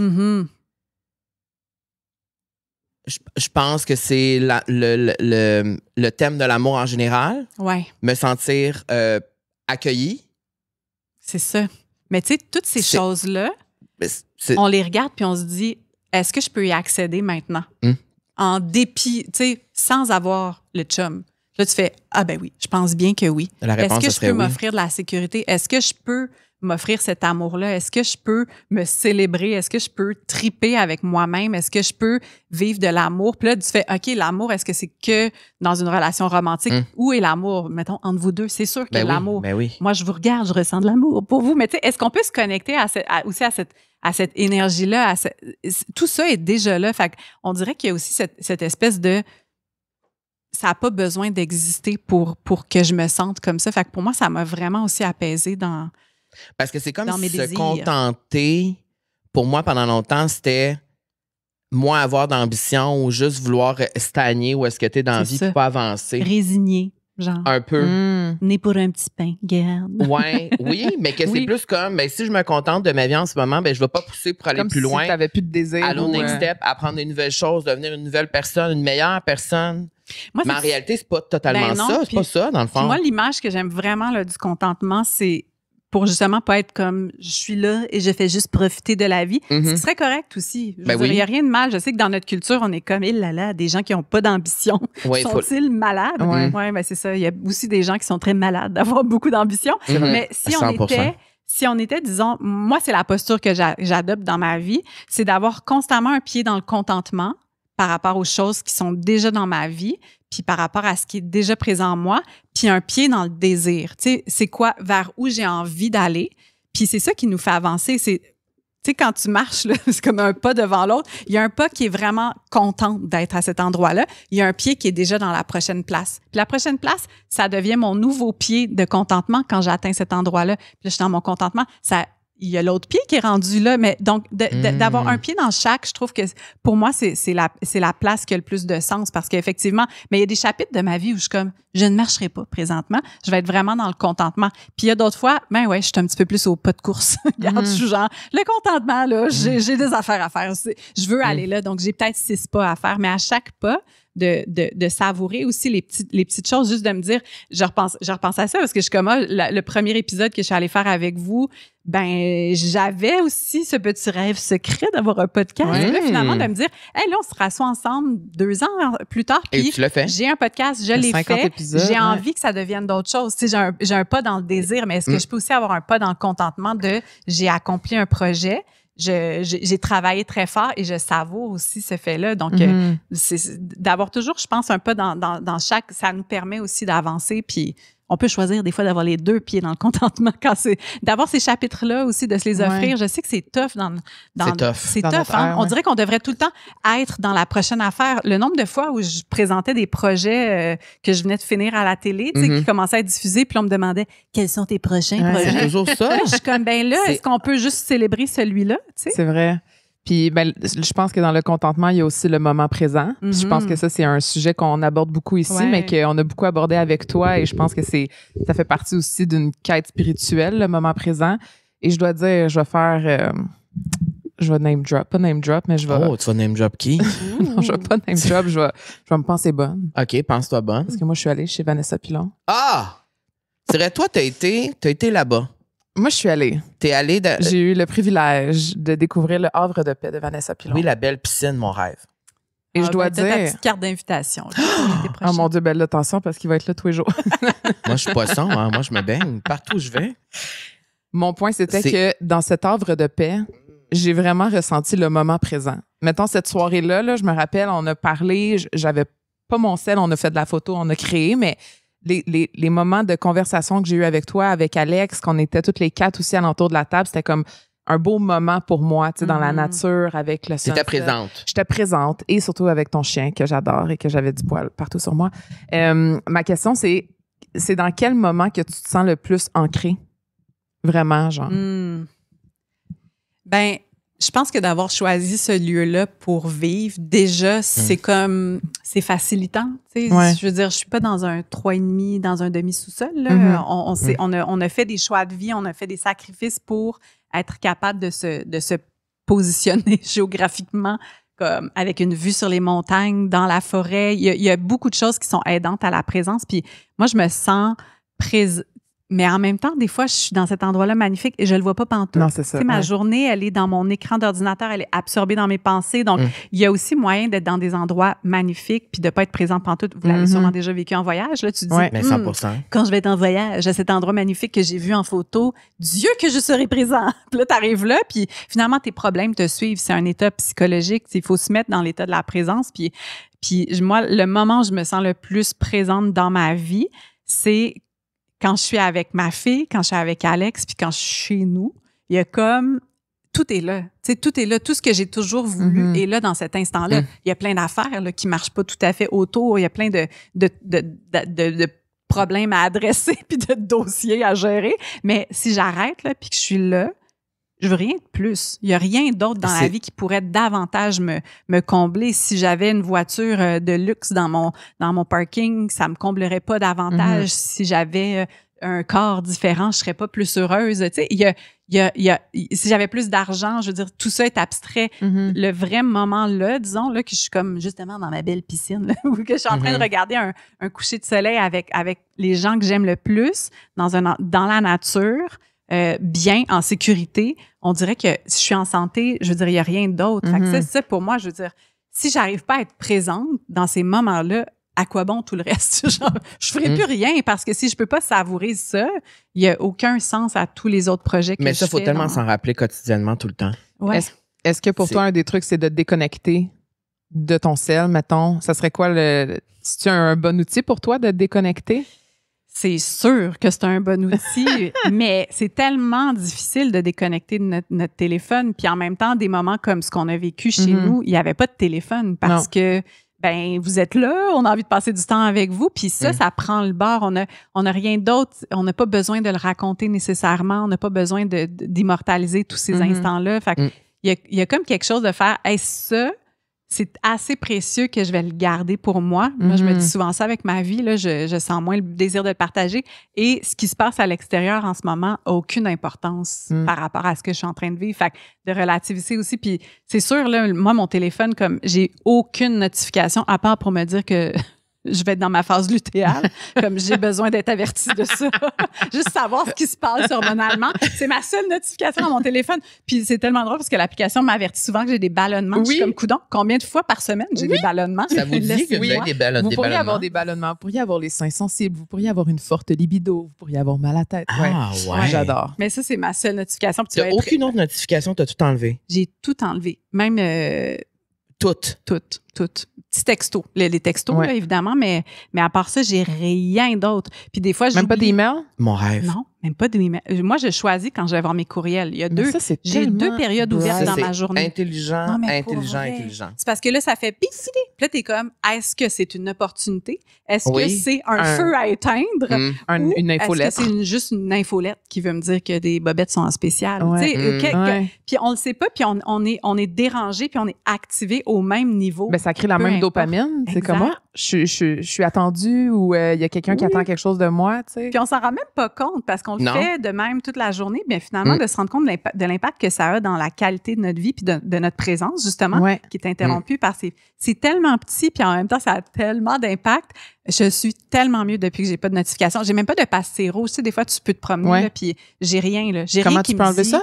Je pense que c'est le thème de l'amour en général. Ouais. Me sentir accueilli. C'est ça. Mais tu sais, toutes ces choses-là, on les regarde puis on se dit, est-ce que je peux y accéder maintenant? En dépit, tu sais, sans avoir le chum. Là, tu fais, ah ben oui, je pense bien que oui. La réponse, est-ce que je peux m'offrir de la sécurité? Est-ce que je peux m'offrir cet amour-là? Est-ce que je peux me célébrer? Est-ce que je peux triper avec moi-même? Est-ce que je peux vivre de l'amour? Puis là, tu fais, OK, l'amour, est-ce que c'est que dans une relation romantique? Où est l'amour? Mettons, entre vous deux, c'est sûr que l'amour. Ben oui. Moi, je vous regarde, je ressens de l'amour pour vous. Mais tu sais, est-ce qu'on peut se connecter aussi à cette énergie-là? Tout ça est déjà là. Fait qu'on dirait qu'il y a aussi cette espèce de... Ça n'a pas besoin d'exister pour que je me sente comme ça. Fait que pour moi, ça m'a vraiment aussi apaisée dans... Parce que c'est comme si se contenter, pour moi, pendant longtemps, c'était moins avoir d'ambition ou juste vouloir stagner où est-ce que tu es dans la vie et pas avancer. Résigner, genre. Un peu. Né pour un petit pain, garde. Oui, mais que c'est plus comme, ben, si je me contente de ma vie en ce moment, ben, je ne vais pas pousser pour aller comme plus loin. Si tu n'avais plus de désir. Aller au next step, apprendre des nouvelles choses, devenir une nouvelle personne, une meilleure personne. Moi, mais en réalité, c'est pas totalement ça. C'est pas ça, dans le fond. Moi, l'image que j'aime vraiment là, du contentement, c'est pour justement pas être comme je suis là et je fais juste profiter de la vie. Ce serait correct aussi. Je veux dire, il n'y a rien de mal. Je sais que dans notre culture, on est comme, des gens qui n'ont pas d'ambition. Sont-ils malades? Oui, ben c'est ça. Il y a aussi des gens qui sont très malades d'avoir beaucoup d'ambition. Mais si on était, disons, moi, c'est la posture que j'adopte dans ma vie, c'est d'avoir constamment un pied dans le contentement par rapport aux choses qui sont déjà dans ma vie, puis par rapport à ce qui est déjà présent en moi, puis un pied dans le désir. Tu sais, c'est quoi, vers où j'ai envie d'aller, puis c'est ça qui nous fait avancer. C'est, tu sais, quand tu marches, là, c'est comme un pas devant l'autre. Il y a un pas qui est vraiment content d'être à cet endroit-là. Il y a un pied qui est déjà dans la prochaine place. Puis la prochaine place, ça devient mon nouveau pied de contentement quand j'atteins cet endroit-là. Puis là, je suis dans mon contentement, il y a l'autre pied qui est rendu là, mais donc d'avoir un pied dans chaque, je trouve que pour moi, c'est la place qui a le plus de sens parce qu'effectivement, mais il y a des chapitres de ma vie où je suis comme, je ne marcherai pas présentement, je vais être vraiment dans le contentement. Puis il y a d'autres fois, ben ouais, je suis un petit peu plus au pas de course. Regarde, je suis genre, le contentement, là, j'ai des affaires à faire. Je veux aller là, donc j'ai peut-être 6 pas à faire, mais à chaque pas, de savourer aussi les petites choses, juste de me dire, je repense à ça parce que je suis comme, le premier épisode que je suis allée faire avec vous, ben j'avais aussi ce petit rêve secret d'avoir un podcast. Et là, finalement, de me dire, hey, là, on se rassoit ensemble 2 ans plus tard. Puis tu l'as fait. J'ai un podcast, je l'ai fait. J'ai envie que ça devienne d'autres choses. Tu sais, j'ai un pas dans le désir, mais est-ce que je peux aussi avoir un pas dans le contentement de j'ai accompli un projet? J'ai travaillé très fort et je savoure aussi ce fait-là. Donc, c'est d'avoir toujours, je pense, un pas dans chaque... Ça nous permet aussi d'avancer. Puis, on peut choisir des fois d'avoir les 2 pieds dans le contentement quand c'est... D'avoir ces chapitres-là aussi, de se les offrir. Ouais. Je sais que c'est tough c'est tough. Hein? On dirait qu'on devrait tout le temps être dans la prochaine affaire. Le nombre de fois où je présentais des projets que je venais de finir à la télé, tu sais, qui commençaient à être diffusés, puis on me demandait « Quels sont tes prochains projets? » C'est toujours ça. Je suis comme, ben là, est-ce qu'on peut juste célébrer celui-là? Tu sais? C'est vrai. Puis, ben, je pense que dans le contentement, il y a aussi le moment présent. Je pense que ça, c'est un sujet qu'on aborde beaucoup ici, mais qu'on a beaucoup abordé avec toi. Et je pense que ça fait partie aussi d'une quête spirituelle, le moment présent. Et je dois dire, je vais faire... je vais name drop. Pas name drop, mais je vais... Oh, tu vas name drop qui? Non, je vais pas name drop. Je vais me penser bonne. OK, pense-toi bonne. Parce que moi, je suis allée chez Vanessa Pilon. Ah! C'est vrai, toi, t'as été là-bas. Moi, je suis allée. T'es allée J'ai eu le privilège de découvrir le Havre de paix de Vanessa Pilon. Oui, la belle piscine, mon rêve. Et je dois dire... ta petite carte d'invitation. Oh mon Dieu, belle attention parce qu'il va être là tous les jours. Moi, je suis poisson. Hein? Moi, je me baigne partout où je vais. Mon point, c'était que dans cet Havre de paix, j'ai vraiment ressenti le moment présent. Mettons, cette soirée-là, là, je me rappelle, on a parlé, j'avais pas mon sel, on a fait de la photo, on a créé, mais... Les moments de conversation que j'ai eu avec toi, avec Alex, qu'on était toutes les 4 aussi alentour de la table, c'était comme un beau moment pour moi, tu sais, dans la nature, avec le sunset. T'étais présente. J'étais présente et surtout avec ton chien que j'adore et que j'avais du poil partout sur moi. Ma question, c'est dans quel moment que tu te sens le plus ancré? Vraiment, genre? Ben, je pense que d'avoir choisi ce lieu-là pour vivre, déjà, c'est comme... C'est facilitant. Tu sais, je veux dire, je suis pas dans un 3,5, dans un demi-sous-sol. Là. On a fait des choix de vie, on a fait des sacrifices pour être capable de se positionner géographiquement comme avec une vue sur les montagnes, dans la forêt. Il y a beaucoup de choses qui sont aidantes à la présence. Puis moi, je me sens mais en même temps, des fois, je suis dans cet endroit-là magnifique et je le vois pas pantoute. Non, c'est ça. Ma journée, elle est dans mon écran d'ordinateur, elle est absorbée dans mes pensées. Donc, il y a aussi moyen d'être dans des endroits magnifiques puis de pas être présent pantoute. Vous l'avez sûrement déjà vécu en voyage, là. Tu dis, mais 100%. Quand je vais être en voyage à cet endroit magnifique que j'ai vu en photo, Dieu que je serai présent. Puis là, t'arrives là, puis finalement, tes problèmes te suivent. C'est un état psychologique. Il faut se mettre dans l'état de la présence. Puis moi, le moment où je me sens le plus présente dans ma vie, c'est quand je suis avec ma fille, quand je suis avec Alex, puis quand je suis chez nous. Il y a comme... Tout est là. Tu sais, tout est là. Tout ce que j'ai toujours voulu est là dans cet instant-là. Il y a plein d'affaires là, qui marchent pas tout à fait autour. Il y a plein de problèmes à adresser puis de dossiers à gérer. Mais si j'arrête là puis que je suis là, je veux rien de plus. Il y a rien d'autre dans la vie qui pourrait davantage me combler. Si j'avais une voiture de luxe dans mon parking, ça me comblerait pas davantage. Si j'avais un corps différent, je serais pas plus heureuse. Tu sais, si j'avais plus d'argent, je veux dire, tout ça est abstrait. Le vrai moment là, disons là, que je suis comme justement dans ma belle piscine, là, ou que je suis en train de regarder un coucher de soleil avec les gens que j'aime le plus dans la nature. Bien, en sécurité, on dirait que si je suis en santé, je veux dire, il n'y a rien d'autre. Fait que c'est ça pour moi, je veux dire, si j'arrive pas à être présente dans ces moments-là, à quoi bon tout le reste? Genre, je ferai plus rien parce que si je peux pas savourer ça, il n'y a aucun sens à tous les autres projets que je fais. Mais ça, il faut tellement s'en rappeler quotidiennement tout le temps. Ouais. Est-ce que pour toi, un des trucs, c'est de te déconnecter de ton cell, mettons? Ça serait quoi c'est-tu un bon outil pour toi de te déconnecter? C'est sûr que c'est un bon outil, mais c'est tellement difficile de déconnecter de notre téléphone. Puis en même temps, des moments comme ce qu'on a vécu chez nous, il n'y avait pas de téléphone parce que vous êtes là, on a envie de passer du temps avec vous. Puis ça prend le bord. On a rien d'autre. On n'a pas besoin de le raconter nécessairement. On n'a pas besoin d'immortaliser tous ces instants-là. Fait il y a comme quelque chose de faire, ça, c'est assez précieux que je vais le garder pour moi. Moi, je me dis souvent ça avec ma vie. Là, je sens moins le désir de le partager. Et ce qui se passe à l'extérieur en ce moment n'a aucune importance par rapport à ce que je suis en train de vivre. Fait que de relativiser aussi. Puis c'est sûr, là, moi, mon téléphone, comme j'ai aucune notification à part pour me dire que je vais être dans ma phase lutéale, comme j'ai besoin d'être avertie de ça. Juste savoir ce qui se passe hormonalement. C'est ma seule notification dans mon téléphone. Puis c'est tellement drôle parce que l'application m'avertit souvent que j'ai des ballonnements. Je suis comme coudonc. Combien de fois par semaine j'ai des ballonnements? Ça vous dit que vous avez des ballonnements? Vous pourriez avoir des ballonnements. Vous pourriez avoir les seins sensibles. Vous pourriez avoir une forte libido. Vous pourriez avoir mal à la tête. Ouais. J'adore. Mais ça, c'est ma seule notification. Tu n'as aucune autre notification, tu as tout enlevé? J'ai tout enlevé. Même... Toutes. Petits textos. Les textos, là, évidemment, mais à part ça, j'ai rien d'autre. Puis des fois, même pas d'email? Mon rêve. Non, même pas d'email. Moi, je choisis quand je vais voir mes courriels. Il y a j'ai 2 périodes ouvertes dans ma journée. Intelligent. C'est parce que là, ça fait pissiner. Puis là, t'es comme, est-ce que c'est une opportunité? Est-ce que c'est un feu à éteindre? Une infolette. Est-ce que c'est juste une infolette qui veut me dire que des bobettes sont en spécial? Puis on le sait pas, puis on est dérangé, puis on est activé au même niveau. Ça crée la même dopamine. C'est comme moi, je suis attendue ou il y a quelqu'un qui attend quelque chose de moi. T'sais. Puis on s'en rend même pas compte parce qu'on le fait de même toute la journée. Bien finalement, de se rendre compte de l'impact que ça a dans la qualité de notre vie puis de notre présence, justement, qui est interrompue par c'est tellement petit puis en même temps, ça a tellement d'impact. Je suis tellement mieux depuis que j'ai pas de notification. J'ai même pas de passer rouge. Tu sais, des fois, tu peux te promener là, puis j'ai rien. Là. Comment tu peux enlever ça?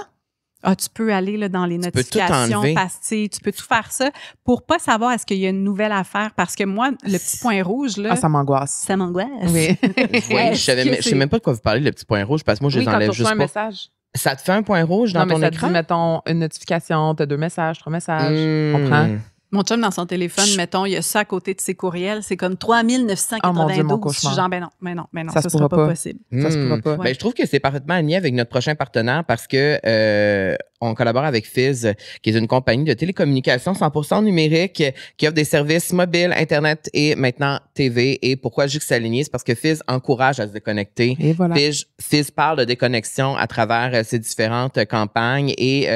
Tu peux aller là, dans les notifications, pastilles, tu peux tout faire ça pour pas savoir est-ce qu'il y a une nouvelle affaire. Parce que moi, le petit point rouge, là... ça m'angoisse. Ça m'angoisse. Oui. Je sais même pas de quoi vous parlez, le petit point rouge, parce que moi, je les enlève juste pas. Un message. Ça te fait un point rouge dans ton écran? Non, mais ça te dit, mettons, une notification, t'as 2 messages, 3 messages. Comprends? Mon chum, dans son téléphone, mettons, il y a ça à côté de ses courriels. C'est comme 3992. Genre, mais non, ça sera pas possible. Ça se pourra pas. Je trouve que c'est parfaitement aligné avec notre prochain partenaire parce que on collabore avec Fizz, qui est une compagnie de télécommunications 100% numérique qui offre des services mobiles, Internet et maintenant TV. Et pourquoi je dis que c'est aligné? C'est parce que Fizz encourage à se déconnecter. Et voilà. Fizz parle de déconnexion à travers ses différentes campagnes et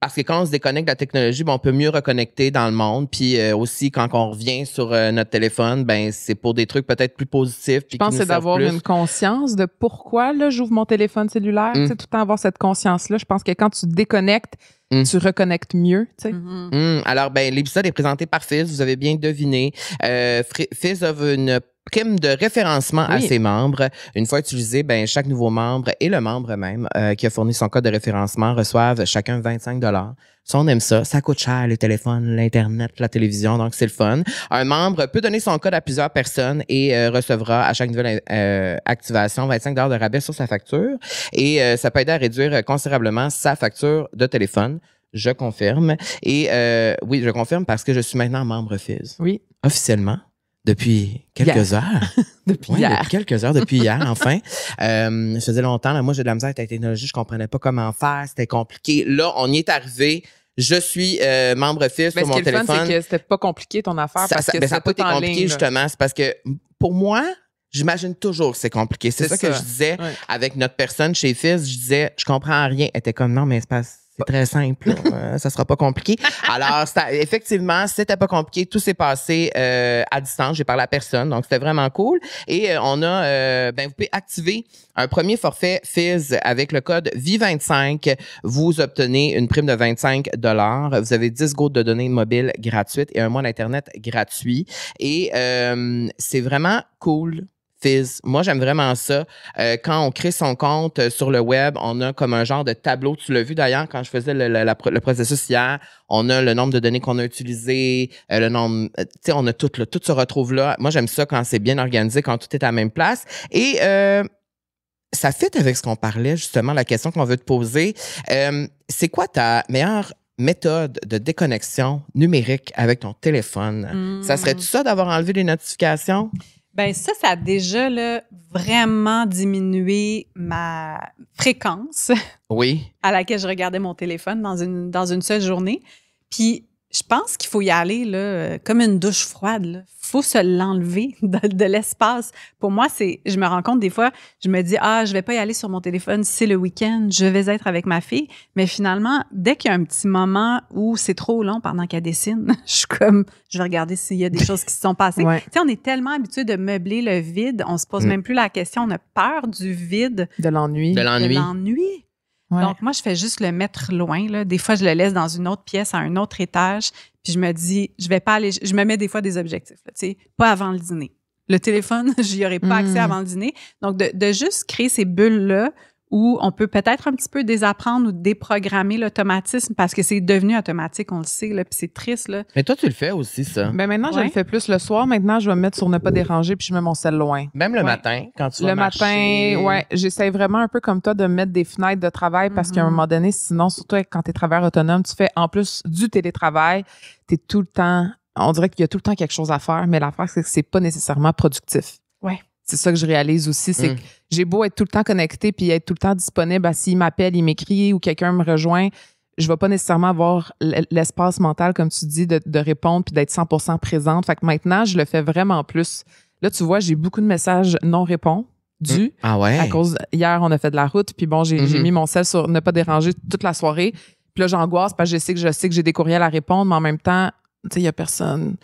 Parce que quand on se déconnecte de la technologie, ben, on peut mieux reconnecter dans le monde. Puis aussi, quand on revient sur notre téléphone, ben c'est pour des trucs peut-être plus positifs. Je pense que c'est d'avoir une conscience de pourquoi là, j'ouvre mon téléphone cellulaire. Tu sais, tout le temps avoir cette conscience-là. Je pense que quand tu te déconnectes, tu reconnectes mieux. Tu sais. Alors, ben l'épisode est présenté par Fizz. Vous avez bien deviné. Fizz a une prime de référencement à ses membres. Une fois utilisé, ben chaque nouveau membre et le membre même qui a fourni son code de référencement reçoivent chacun 25 $. Si on aime ça, ça coûte cher, le téléphone, l'Internet, la télévision, donc c'est le fun. Un membre peut donner son code à plusieurs personnes et recevra à chaque nouvelle activation 25 $ de rabais sur sa facture. Et ça peut aider à réduire considérablement sa facture de téléphone. Je confirme. Et oui, je confirme parce que je suis maintenant membre Fizz. Oui. Officiellement. Depuis quelques heures. Depuis hier. Depuis quelques heures, depuis hier, enfin. Ça faisait longtemps. Là, moi, j'ai de la misère avec la technologie. Je comprenais pas comment faire. C'était compliqué. Là, on y est arrivé. Je suis membre Fizz sur mon téléphone. Ce qui est le fun, c'est que c'était pas compliqué ton affaire parce que ça n'a pas été compliqué, justement. C'est parce que pour moi, j'imagine toujours que c'est compliqué. C'est ça que je disais avec notre personne chez Fizz. Je disais, je comprends rien. Elle était comme, non, mais c'est très simple. Ça sera pas compliqué. Alors, effectivement, c'était pas compliqué. Tout s'est passé à distance. J'ai parlé à personne. Donc, c'était vraiment cool. Et on a, vous pouvez activer un premier forfait Fizz avec le code VI25. Vous obtenez une prime de 25 $. Vous avez 10 gouttes de données mobiles gratuites et un mois d'Internet gratuit. Et c'est vraiment cool. Fizz. Moi, j'aime vraiment ça. Quand on crée son compte sur le web, on a comme un genre de tableau. Tu l'as vu d'ailleurs quand je faisais le processus hier. On a le nombre de données qu'on a utilisées, le nombre, tu sais, on a tout là, tout se retrouve là. Moi, j'aime ça quand c'est bien organisé, quand tout est à la même place. Et ça fit avec ce qu'on parlait justement, la question qu'on veut te poser. C'est quoi ta meilleure méthode de déconnexion numérique avec ton téléphone? Ça serait-tu ça d'avoir enlevé les notifications? Ben ça a déjà là, vraiment diminué ma fréquence à laquelle je regardais mon téléphone dans une seule journée. Puis je pense qu'il faut y aller là, comme une douche froide. Il faut se l'enlever de l'espace. Pour moi, je me rends compte des fois, je me dis, je vais pas y aller sur mon téléphone, c'est le week-end, je vais être avec ma fille. Mais finalement, dès qu'il y a un petit moment où c'est trop long pendant qu'elle dessine, je vais regarder s'il y a des choses qui se sont passées. Tu sais, on est tellement habitué de meubler le vide, on se pose même plus la question, on a peur du vide. De l'ennui. Ouais. Donc, moi, je fais juste le mettre loin. Là. Des fois, je le laisse dans une autre pièce, à un autre étage. Puis je me dis, je vais pas aller... Je me mets des fois des objectifs. Tu sais, pas avant le dîner. Le téléphone, j'y aurais pas accès avant le dîner. Donc, de juste créer ces bulles-là où on peut peut-être un petit peu désapprendre ou déprogrammer l'automatisme parce que c'est devenu automatique, on le sait, là, puis c'est triste. Là. Mais toi, tu le fais aussi, ça. Ben maintenant, je le fais plus le soir. Maintenant, je vais me mettre sur ne pas déranger puis je mets mon sel loin. Même le matin, quand tu vas marcher. Le matin, j'essaie vraiment un peu comme toi de mettre des fenêtres de travail parce qu'à un moment donné, sinon, surtout quand tu es travailleur autonome, tu fais en plus du télétravail, tu es tout le temps, on dirait qu'il y a tout le temps quelque chose à faire, mais l'affaire, c'est que c'est pas nécessairement productif. Ouais. C'est ça que je réalise aussi, c'est que j'ai beau être tout le temps connecté puis être tout le temps disponible, s'il m'appelle, il m'écrit ou quelqu'un me rejoint, je vais pas nécessairement avoir l'espace mental, comme tu dis, de répondre puis d'être 100% présente. Fait que maintenant, je le fais vraiment plus. Là, tu vois, j'ai beaucoup de messages non répondus. À cause, hier, on a fait de la route puis bon, j'ai mis mon cell sur ne pas déranger toute la soirée. Puis là, j'angoisse parce que je sais que j'ai des courriels à répondre, mais en même temps, tu sais, il y a personne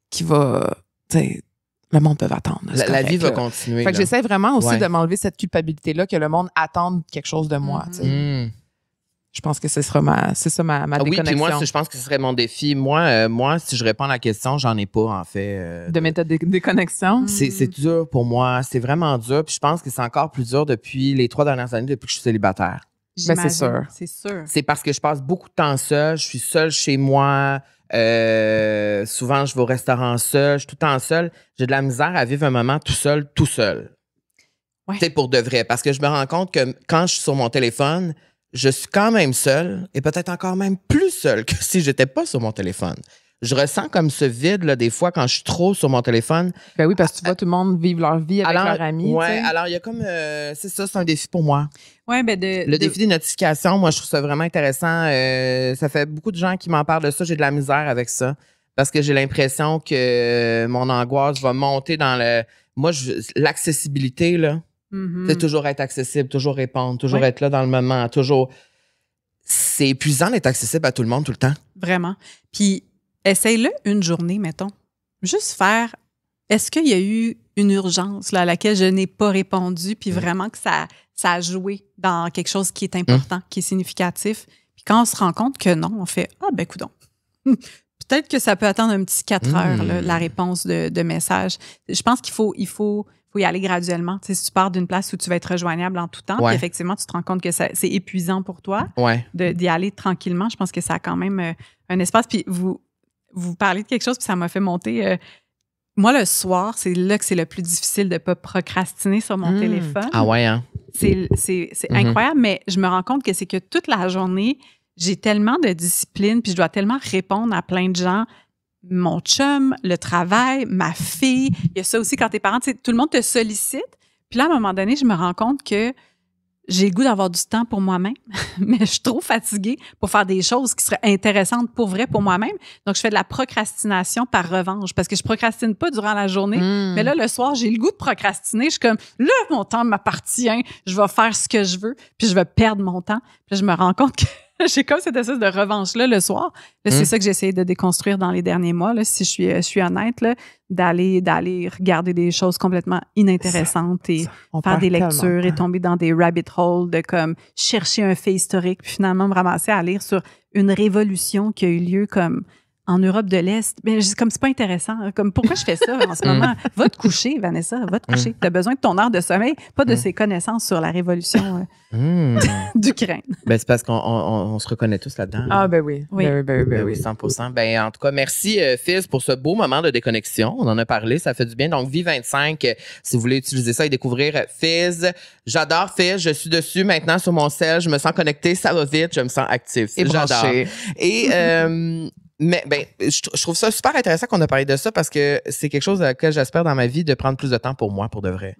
qui va, tu sais, le monde peut attendre. La vie va continuer. Fait que j'essaie vraiment aussi de m'enlever cette culpabilité-là que le monde attende quelque chose de moi. Je pense que c'est ça ma déconnexion. Oui, puis moi, je pense que ce serait mon défi. Moi, si je réponds à la question, j'en ai pas, en fait. De méthode de déconnexion? C'est dur pour moi. C'est vraiment dur. Puis je pense que c'est encore plus dur depuis les 3 dernières années, depuis que je suis célibataire. Ben, c'est sûr. C'est sûr. C'est parce que je passe beaucoup de temps seul. Je suis seule chez moi. Souvent, je vais au restaurant seul. Je suis tout le temps seul. J'ai de la misère à vivre un moment tout seul. Ouais. C'est pour de vrai. Parce que je me rends compte que quand je suis sur mon téléphone, je suis quand même seule et peut-être encore même plus seule que si j'étais pas sur mon téléphone. Je ressens comme ce vide, là, des fois, quand je suis trop sur mon téléphone. Ben oui, parce que tu vois tout le monde vivre leur vie avec leurs amis. Oui, t'sais. alors il y a comme... c'est ça, c'est un défi pour moi. Ouais, ben le défi des notifications, moi, je trouve ça vraiment intéressant. Ça fait beaucoup de gens qui m'en parlent de ça. J'ai de la misère avec ça parce que j'ai l'impression que mon angoisse va monter dans le... Moi, l'accessibilité, là, c'est toujours être accessible, toujours répondre, toujours être là dans le moment, toujours... c'est épuisant d'être accessible à tout le monde tout le temps. Vraiment. Puis, essaye-le une journée, mettons. Juste faire, est-ce qu'il y a eu une urgence là, à laquelle je n'ai pas répondu, puis vraiment que ça a joué dans quelque chose qui est important, qui est significatif. Puis quand on se rend compte que non, on fait « Ah, ben coudonc. Peut-être que ça peut attendre un petit 4 heures, là, la réponse de message. » Je pense qu'il faut y aller graduellement. Tu sais, si tu pars d'une place où tu vas être rejoignable en tout temps, puis effectivement, tu te rends compte que c'est épuisant pour toi d'y aller tranquillement. Je pense que ça a quand même un espace. Puis vous parlez de quelque chose, puis ça m'a fait monter... moi, le soir, c'est là que c'est le plus difficile de ne pas procrastiner sur mon téléphone. Ah ouais, hein? C'est incroyable, mais je me rends compte que c'est que toute la journée, j'ai tellement de discipline, puis je dois tellement répondre à plein de gens. Mon chum, le travail, ma fille. Il y a ça aussi quand t'es parent, tout le monde te sollicite. Puis là, à un moment donné, je me rends compte que j'ai le goût d'avoir du temps pour moi-même, mais je suis trop fatiguée pour faire des choses qui seraient intéressantes pour vrai pour moi-même. Donc, je fais de la procrastination par revanche parce que je procrastine pas durant la journée. Mais là, le soir, j'ai le goût de procrastiner. Je suis comme, là, mon temps m'appartient. Je vais faire ce que je veux, puis je vais perdre mon temps. Puis là, je me rends compte que j'ai comme cette espèce de revanche-là le soir. Là, c'est ça que j'ai essayé de déconstruire dans les derniers mois, là, si je suis honnête, là, d'aller regarder des choses complètement inintéressantes et faire des lectures et tomber dans des rabbit holes de comme chercher un fait historique, puis finalement me ramasser à lire sur une révolution qui a eu lieu comme en Europe de l'Est. Mais comme c'est pas intéressant. Comme pourquoi je fais ça en ce moment? Va te coucher, Vanessa, va te coucher. Tu as besoin de ton heure de sommeil, pas de ses connaissances sur la révolution d'Ukraine. Ben, c'est parce qu'on se reconnaît tous là-dedans. Ah, ben oui. Oui, 100%. Ben, en tout cas, merci, Fizz, pour ce beau moment de déconnexion. On en a parlé, ça fait du bien. Donc, Vie25, si vous voulez utiliser ça et découvrir Fizz. J'adore Fizz, je suis dessus maintenant sur mon cell. Je me sens connectée, ça va vite, je me sens active. Et branchée. Et mais je trouve ça super intéressant qu'on a parlé de ça parce que c'est quelque chose à laquelle j'espère dans ma vie de prendre plus de temps pour moi, pour de vrai.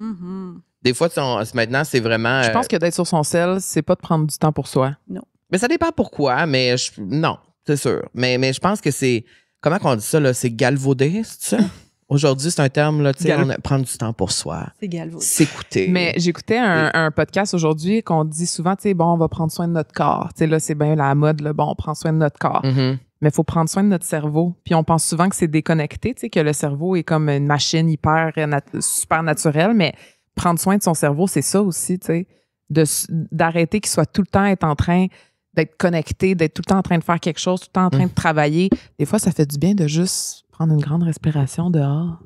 Des fois, maintenant, c'est vraiment... Je pense que d'être sur son cell, c'est pas de prendre du temps pour soi. Non. Mais ça dépend pourquoi, mais non, c'est sûr. Mais je pense que c'est... Comment qu'on dit ça, là? C'est galvaudé, c'est ça? Aujourd'hui, c'est un terme, là, tu sais, prendre du temps pour soi. C'est galvaudé. S'écouter. Mais j'écoutais un podcast aujourd'hui qu'on dit souvent, tu sais, bon, on va prendre soin de notre corps. Tu sais, là, c'est bien la mode, là, bon, on prend soin de notre corps. Mais il faut prendre soin de notre cerveau. Puis on pense souvent que c'est déconnecté, tu sais, que le cerveau est comme une machine super naturelle, mais prendre soin de son cerveau, c'est ça aussi, tu sais, d'arrêter qu'il soit tout le temps être en train d'être connecté, d'être tout le temps en train de faire quelque chose, tout le temps en train de travailler. Des fois, ça fait du bien de juste prendre une grande respiration dehors,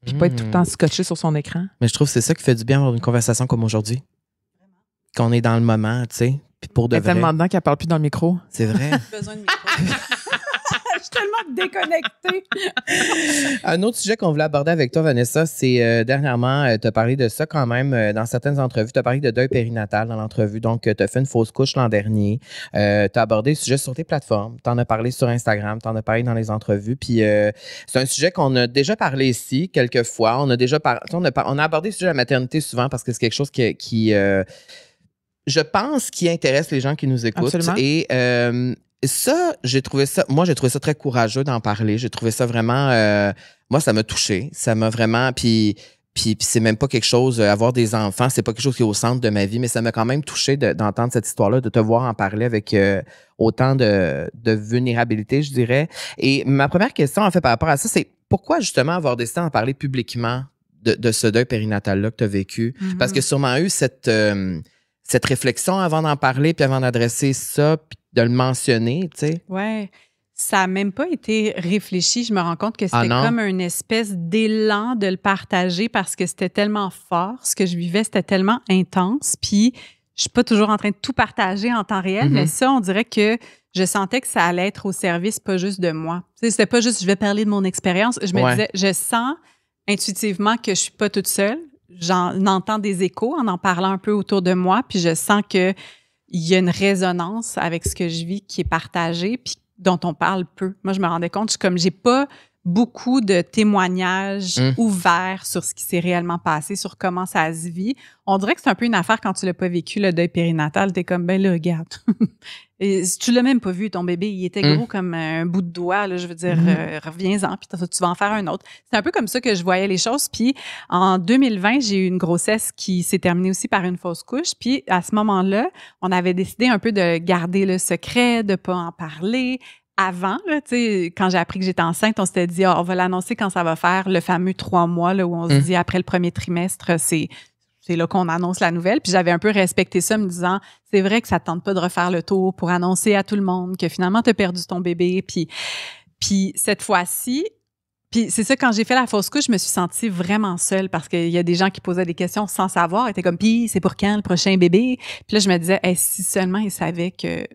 puis pas être tout le temps scotché sur son écran. Mais je trouve que c'est ça qui fait du bien avoir une conversation comme aujourd'hui. Qu'on est dans le moment, tu sais. Puis pour de vrai. Elle est tellement dedans qu'elle parle plus dans le micro. C'est vrai. J'ai besoin de micro. Je suis tellement déconnectée. Un autre sujet qu'on voulait aborder avec toi, Vanessa, c'est dernièrement, tu as parlé de ça quand même dans certaines entrevues. Tu as parlé de deuil périnatal dans l'entrevue. Donc, tu as fait une fausse couche l'an dernier. Tu as abordé le sujet sur tes plateformes. Tu en as parlé sur Instagram. Tu en as parlé dans les entrevues. Puis, c'est un sujet qu'on a déjà parlé ici quelques fois. On a abordé le sujet de la maternité souvent parce que c'est quelque chose qui je pense, qui intéresse les gens qui nous écoutent. Absolument. Et ça, j'ai trouvé ça très courageux d'en parler. J'ai trouvé ça vraiment, moi, ça m'a touché. Ça m'a vraiment, puis c'est même pas quelque chose, avoir des enfants, c'est pas quelque chose qui est au centre de ma vie, mais ça m'a quand même touché d'entendre cette histoire-là, de te voir en parler avec autant de vulnérabilité, je dirais. Et ma première question, en fait, par rapport à ça, c'est pourquoi justement avoir décidé d'en parler publiquement de ce deuil périnatal-là que tu as vécu? Parce que sûrement eu cette réflexion avant d'en parler, puis avant d'adresser ça, puis de le mentionner, tu sais. Ouais. Ça n'a même pas été réfléchi. Je me rends compte que c'était comme une espèce d'élan de le partager parce que c'était tellement fort. Ce que je vivais, c'était tellement intense. Puis, je suis pas toujours en train de tout partager en temps réel, mais ça, on dirait que je sentais que ça allait être au service pas juste de moi. Tu sais, c'était pas juste je vais parler de mon expérience. Je me disais, je sens intuitivement que je suis pas toute seule. J'en entends des échos en parlant un peu autour de moi, puis je sens qu'il y a une résonance avec ce que je vis qui est partagée, puis dont on parle peu. Moi, je me rendais compte, j'ai pas beaucoup de témoignages ouverts sur ce qui s'est réellement passé, sur comment ça se vit. On dirait que c'est un peu une affaire quand tu l'as pas vécu, le deuil périnatal. T'es comme, ben là, regarde, Et tu l'as même pas vu, ton bébé. Il était gros comme un bout de doigt. Là, je veux dire, reviens-en, puis tu vas en faire un autre. C'est un peu comme ça que je voyais les choses. Puis en 2020, j'ai eu une grossesse qui s'est terminée aussi par une fausse couche. Puis à ce moment-là, on avait décidé un peu de garder le secret, de pas en parler. Avant, là, quand j'ai appris que j'étais enceinte, on s'était dit, on va l'annoncer quand ça va faire le fameux 3 mois là, où on se dit après le premier trimestre, c'est là qu'on annonce la nouvelle. Puis j'avais un peu respecté ça, me disant, c'est vrai que ça te tente pas de refaire le tour pour annoncer à tout le monde que finalement, tu as perdu ton bébé. Puis cette fois-ci, puis c'est ça, quand j'ai fait la fausse couche, je me suis sentie vraiment seule parce qu'il y a des gens qui posaient des questions sans savoir. Ils étaient comme, puis c'est pour quand le prochain bébé? Puis là, je me disais, si seulement ils savaient que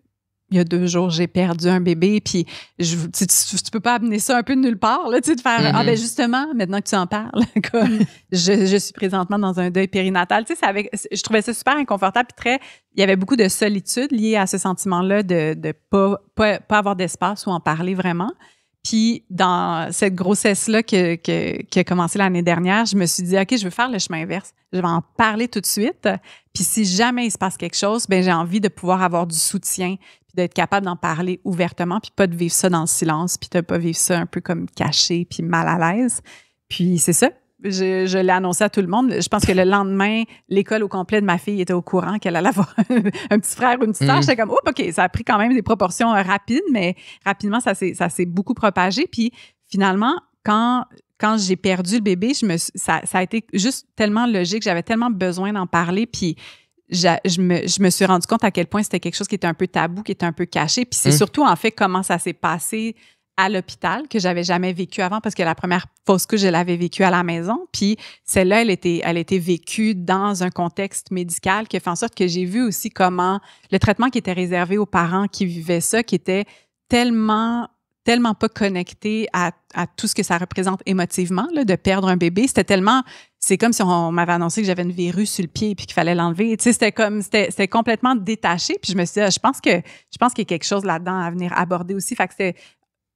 il y a 2 jours, j'ai perdu un bébé, puis tu peux pas amener ça un peu de nulle part, là, de faire ah ben justement, maintenant que tu en parles, comme je suis présentement dans un deuil périnatal, je trouvais ça super inconfortable, puis il y avait beaucoup de solitude liée à ce sentiment-là de pas avoir d'espace où en parler vraiment. Puis dans cette grossesse-là qui a commencé l'année dernière, je me suis dit, OK, je veux faire le chemin inverse. Je vais en parler tout de suite. Puis si jamais il se passe quelque chose, ben j'ai envie de pouvoir avoir du soutien, puis d'être capable d'en parler ouvertement, puis pas de vivre ça dans le silence, puis de pas vivre ça un peu comme caché, puis mal à l'aise. Puis c'est ça. Je l'ai annoncé à tout le monde. Je pense que le lendemain, l'école au complet de ma fille était au courant qu'elle allait avoir un petit frère ou une petite sœur. J'étais comme, OK, ça a pris quand même des proportions rapides, mais rapidement, ça s'est beaucoup propagé. Puis finalement, quand j'ai perdu le bébé, ça a été juste tellement logique. J'avais tellement besoin d'en parler. Puis je me suis rendu compte à quel point c'était quelque chose qui était un peu tabou, qui était un peu caché. Puis c'est surtout, en fait, comment ça s'est passé à l'hôpital, que j'avais jamais vécu avant, parce que la première fausse couche, je l'avais vécue à la maison. Puis celle-là, elle était vécue dans un contexte médical qui a fait en sorte que j'ai vu aussi comment le traitement qui était réservé aux parents qui vivaient ça, qui était tellement pas connecté à tout ce que ça représente émotivement, là, de perdre un bébé. C'est comme si on m'avait annoncé que j'avais une verrue sur le pied puis qu'il fallait l'enlever. Tu sais, c'était complètement détaché. Puis je me suis dit, je pense qu'il y a quelque chose là-dedans à venir aborder aussi. Fait que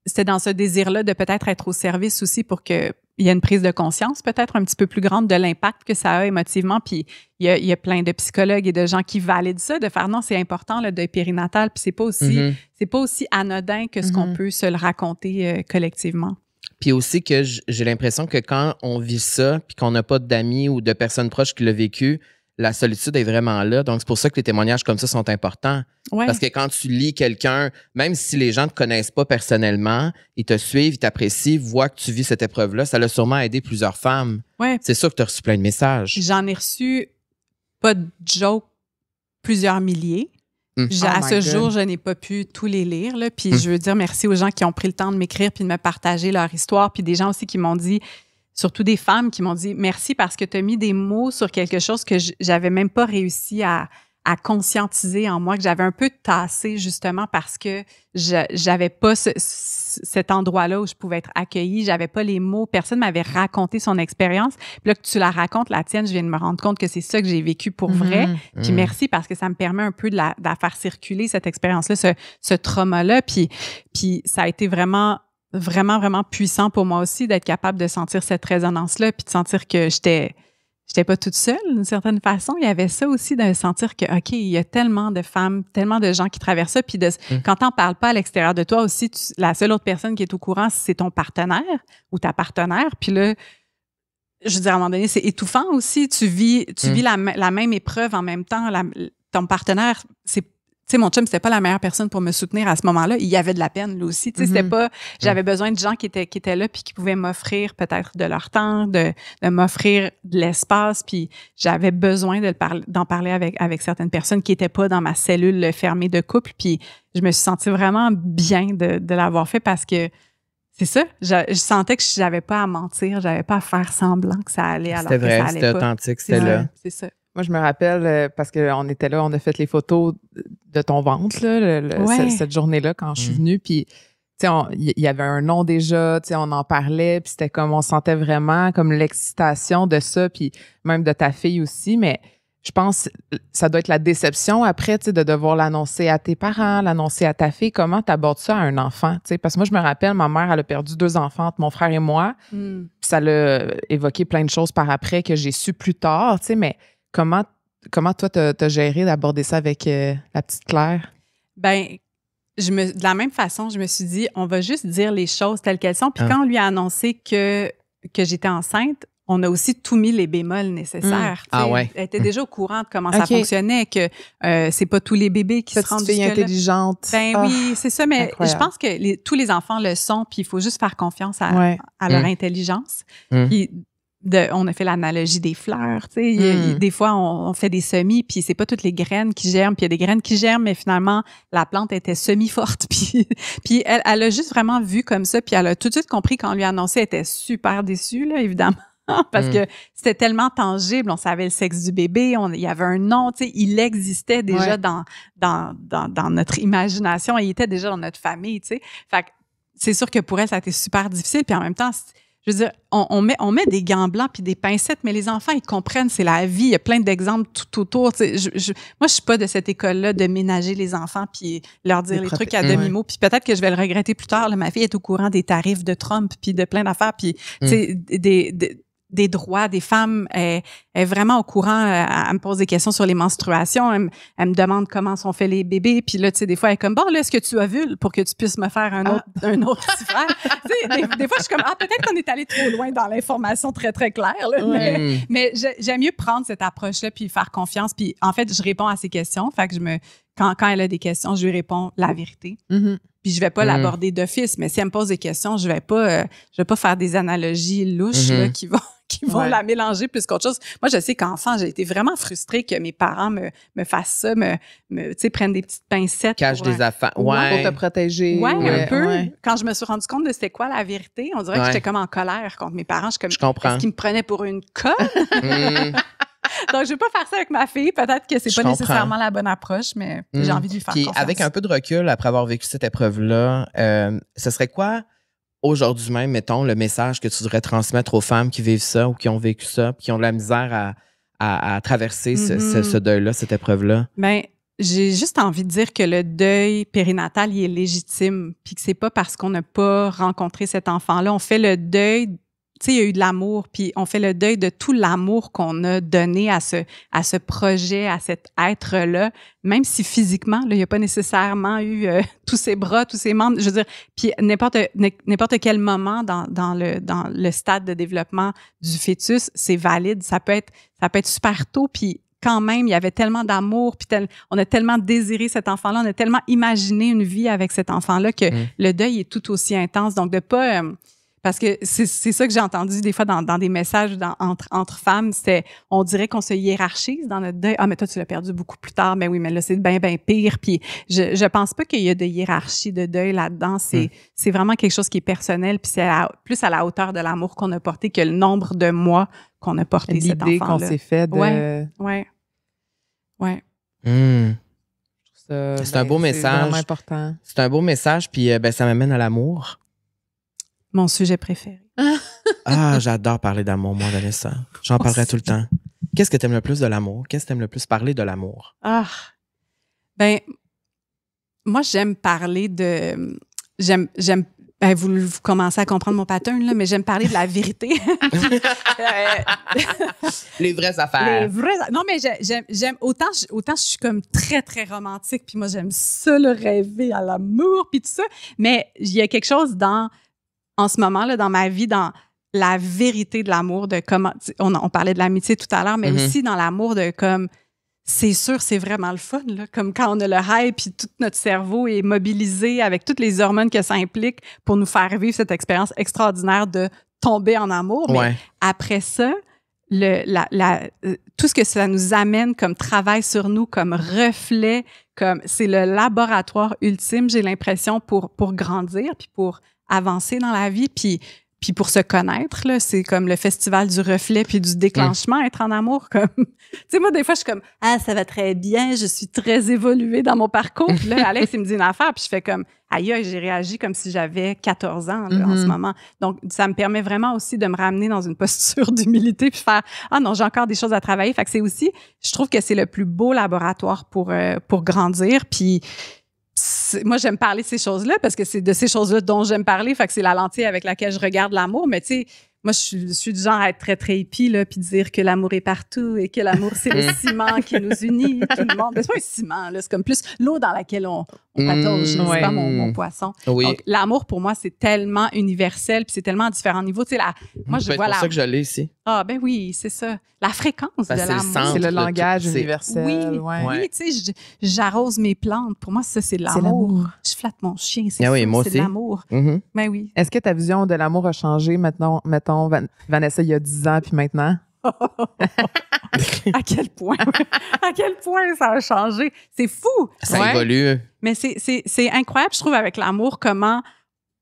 c'était dans ce désir-là de peut-être être au service aussi pour qu'il y ait une prise de conscience peut-être un petit peu plus grande de l'impact que ça a émotivement. Puis il y a plein de psychologues et de gens qui valident ça, de faire non, c'est important le deuil périnatal, puis c'est pas aussi anodin que ce qu'on peut se le raconter collectivement. Puis aussi que j'ai l'impression que quand on vit ça, puis qu'on n'a pas d'amis ou de personnes proches qui l'ont vécu, la solitude est vraiment là. Donc, c'est pour ça que les témoignages comme ça sont importants. Ouais. Parce que quand tu lis quelqu'un, même si les gens ne te connaissent pas personnellement, ils te suivent, ils t'apprécient, voient que tu vis cette épreuve-là, ça l'a sûrement aidé plusieurs femmes. Ouais. C'est sûr que tu as reçu plein de messages. J'en ai reçu, pas de joke, plusieurs milliers. À ce jour, je n'ai pas pu tous les lire. Là, puis je veux dire merci aux gens qui ont pris le temps de m'écrire puis de me partager leur histoire. Puis des gens aussi qui m'ont dit... Surtout des femmes qui m'ont dit « Merci parce que tu as mis des mots sur quelque chose que j'avais même pas réussi à conscientiser en moi, que j'avais un peu tassé justement parce que j'avais pas cet endroit-là où je pouvais être accueillie. J'avais pas les mots. Personne m'avait raconté son expérience. Puis là, que tu la racontes, la tienne, je viens de me rendre compte que c'est ça que j'ai vécu pour vrai. Puis merci parce que ça me permet un peu de la faire circuler, cette expérience-là, ce trauma-là. Puis ça a été vraiment puissant pour moi aussi d'être capable de sentir cette résonance-là puis de sentir que j'étais pas toute seule d'une certaine façon. Il y avait ça aussi de sentir que, OK, il y a tellement de femmes, tellement de gens qui traversent ça. Puis quand t'en parles pas à l'extérieur de toi aussi, la seule autre personne qui est au courant, c'est ton partenaire ou ta partenaire. Puis là, je veux dire, à un moment donné, c'est étouffant aussi. Tu vis la même épreuve en même temps. Ton partenaire, tu sais, mon chum, c'était pas la meilleure personne pour me soutenir à ce moment-là. Il y avait de la peine, lui aussi. Tu sais, c'était pas... J'avais besoin de gens qui étaient là puis qui pouvaient m'offrir peut-être de leur temps, de m'offrir de l'espace. Puis j'avais besoin d'en parler avec certaines personnes qui étaient pas dans ma cellule fermée de couple. Puis je me suis sentie vraiment bien de l'avoir fait parce que c'est ça. Je sentais que j'avais pas à mentir, j'avais pas à faire semblant que ça allait alors que ça allait pas. C'était authentique, c'était là. C'est ça. Moi, je me rappelle, parce qu'on était là, on a fait les photos de ton ventre, là, cette journée-là, quand je suis venue. Puis, tu sais, il y avait un nom déjà, tu sais, on en parlait. Puis, c'était comme, on sentait vraiment comme l'excitation de ça. Puis, même de ta fille aussi. Mais je pense ça doit être la déception après, tu sais, de devoir l'annoncer à tes parents, l'annoncer à ta fille. Comment tu abordes ça à un enfant, tu sais? Parce que moi, je me rappelle, ma mère, elle a perdu 2 enfants, mon frère et moi. Puis, ça l'a évoqué plein de choses par après que j'ai su plus tard, tu sais, mais Comment toi, t'as géré d'aborder ça avec la petite Claire? Ben, de la même façon, je me suis dit, on va juste dire les choses telles qu'elles sont. Puis quand on lui a annoncé que j'étais enceinte, on a aussi tout mis les bémols nécessaires. Ouais. Elle était déjà au courant de comment ça fonctionnait, que c'est pas tous les bébés qui se rendent jusque-là. Intelligente. Ben oui, c'est ça. Mais incroyable. Je pense que tous les enfants le sont, puis il faut juste faire confiance à leur intelligence. Puis on a fait l'analogie des fleurs, tu sais. Des fois, on fait des semis, puis c'est pas toutes les graines qui germent, puis il y a des graines qui germent, mais finalement, la plante était semi-forte. Puis elle a juste vraiment vu comme ça, puis elle a tout de suite compris quand on lui a annoncé, elle était super déçue, là, évidemment. Parce que c'était tellement tangible, on savait le sexe du bébé, il y avait un nom, tu sais, il existait déjà dans notre imagination, il était déjà dans notre famille, tu sais. Fait que c'est sûr que pour elle, ça a été super difficile, puis en même temps, je veux dire, on met des gants blancs puis des pincettes, mais les enfants, ils comprennent, c'est la vie. Il y a plein d'exemples tout autour. Tu sais, moi, je suis pas de cette école-là de ménager les enfants puis leur dire les trucs à demi-mot. Puis peut-être que je vais le regretter plus tard. Là, ma fille est au courant des tarifs de Trump puis de plein d'affaires. Puis, tu sais, des droits des femmes, elle est vraiment au courant, elle me pose des questions sur les menstruations, elle me demande comment sont faits les bébés, puis là, tu sais, des fois, elle est comme, bon, là, est-ce que tu ovules pour que tu puisses me faire un autre petit frère? Tu sais, des fois, je suis comme, peut-être qu'on est allé trop loin dans l'information très, très claire, là, mais j'aime mieux prendre cette approche-là puis faire confiance, puis en fait, je réponds à ses questions, fait que quand elle a des questions, je lui réponds la vérité. Puis je vais pas l'aborder d'office, mais si elle me pose des questions, je vais pas faire des analogies louches là, qui vont la mélanger plus qu'autre chose. Moi, je sais qu'enfant, j'ai été vraiment frustrée que mes parents me fassent ça, tu sais, prennent des petites pincettes. Cachent des affaires. Pour te protéger. Un peu. Ouais. Quand je me suis rendu compte de c'était quoi la vérité, on dirait que j'étais comme en colère contre mes parents. Je comprends. Est-ce qu'ils me prenaient pour une conne? Donc, je vais pas faire ça avec ma fille. Peut-être que c'est pas nécessairement la bonne approche, mais j'ai envie de lui faire confiance. Avec un peu de recul, après avoir vécu cette épreuve-là, ce serait quoi, aujourd'hui même, mettons, le message que tu devrais transmettre aux femmes qui vivent ça ou qui ont vécu ça, puis qui ont de la misère à traverser ce deuil-là, cette épreuve-là? Bien, j'ai juste envie de dire que le deuil périnatal, il est légitime, puis que c'est pas parce qu'on n'a pas rencontré cet enfant-là. On fait le deuil. Tu sais, il y a eu de l'amour, puis on fait le deuil de tout l'amour qu'on a donné à ce projet, à cet être-là, même si physiquement, là, il n'y a pas nécessairement eu tous ses bras, tous ses membres. Je veux dire, puis n'importe quel moment dans le stade de développement du fœtus, c'est valide. Ça peut être super tôt, puis quand même, il y avait tellement d'amour, puis on a tellement désiré cet enfant-là, on a tellement imaginé une vie avec cet enfant-là que le deuil est tout aussi intense. Donc, de pas... Parce que c'est ça que j'ai entendu des fois dans des messages entre femmes, on dirait qu'on se hiérarchise dans notre deuil. Ah, mais toi, tu l'as perdu beaucoup plus tard. Mais oui, mais là, c'est bien pire. Puis je pense pas qu'il y a de hiérarchie de deuil là-dedans. C'est vraiment quelque chose qui est personnel. Puis c'est plus à la hauteur de l'amour qu'on a porté que le nombre de mois qu'on a porté cet enfant-là. L'idée qu'on s'est fait de... Ouais. C'est un beau message. C'est vraiment important. C'est un beau message, puis ça m'amène à l'amour. Mon sujet préféré. J'adore parler d'amour, moi, Vanessa. J'en parlerai tout le temps. Qu'est-ce que tu aimes le plus de l'amour? Qu'est-ce que tu aimes le plus parler de l'amour? Ben, moi, j'aime parler de... vous commencez à comprendre mon pattern, là, mais j'aime parler de la vérité. Les vraies affaires. Non, mais j'aime... Autant je suis comme très, très romantique, puis moi, j'aime ça, le rêver à l'amour, puis tout ça. Mais il y a quelque chose en ce moment, là, dans ma vie, dans la vérité de l'amour, de comment... On parlait de l'amitié tout à l'heure, mais aussi dans l'amour de comme... C'est sûr, c'est vraiment le fun, là. Comme quand on a le hype, puis tout notre cerveau est mobilisé avec toutes les hormones que ça implique pour nous faire vivre cette expérience extraordinaire de tomber en amour. Mais après ça, tout ce que ça nous amène comme travail sur nous, comme reflet, comme c'est le laboratoire ultime, j'ai l'impression, pour grandir, puis pour avancer dans la vie, puis pour se connaître, là, c'est comme le festival du reflet puis du déclenchement, être en amour. Comme, tu sais, moi, des fois, je suis comme, ça va très bien, je suis très évoluée dans mon parcours. Puis là, Alex, il me dit une affaire, puis je fais comme, aïe, j'ai réagi comme si j'avais 14 ans là, en ce moment. Donc, ça me permet vraiment aussi de me ramener dans une posture d'humilité puis faire, non, j'ai encore des choses à travailler. Fait que c'est aussi, je trouve que c'est le plus beau laboratoire pour grandir, puis moi, j'aime parler de ces choses-là parce que c'est de ces choses-là dont j'aime parler. Fait que c'est la lentille avec laquelle je regarde l'amour. Mais tu sais, Moi, je suis du genre à être très, très hippie, là, puis dire que l'amour est partout et que l'amour, c'est le ciment qui nous unit, tout le monde. Mais c'est pas un ciment, là. C'est comme plus l'eau dans laquelle on patauge. C'est pas mon poisson. Oui. Donc, l'amour, pour moi, c'est tellement universel, puis c'est tellement à différents niveaux. Tu sais, moi, je vois c'est pour ça que je l'ai ici. Ah, ben oui, c'est ça. La fréquence de l'amour. C'est le langage universel. Oui, tu sais, j'arrose mes plantes. Pour moi, ça, c'est de l'amour. Je flatte mon chien, c'est oui, moi c'est aussi. de l'amour. Mm-hmm. Ben oui. Est-ce que ta vision de l'amour a changé maintenant, mettons, Vanessa, il y a 10 ans, puis maintenant? À quel point? À quel point ça a changé? C'est fou! Ça évolue. Mais c'est incroyable, je trouve, avec l'amour, comment,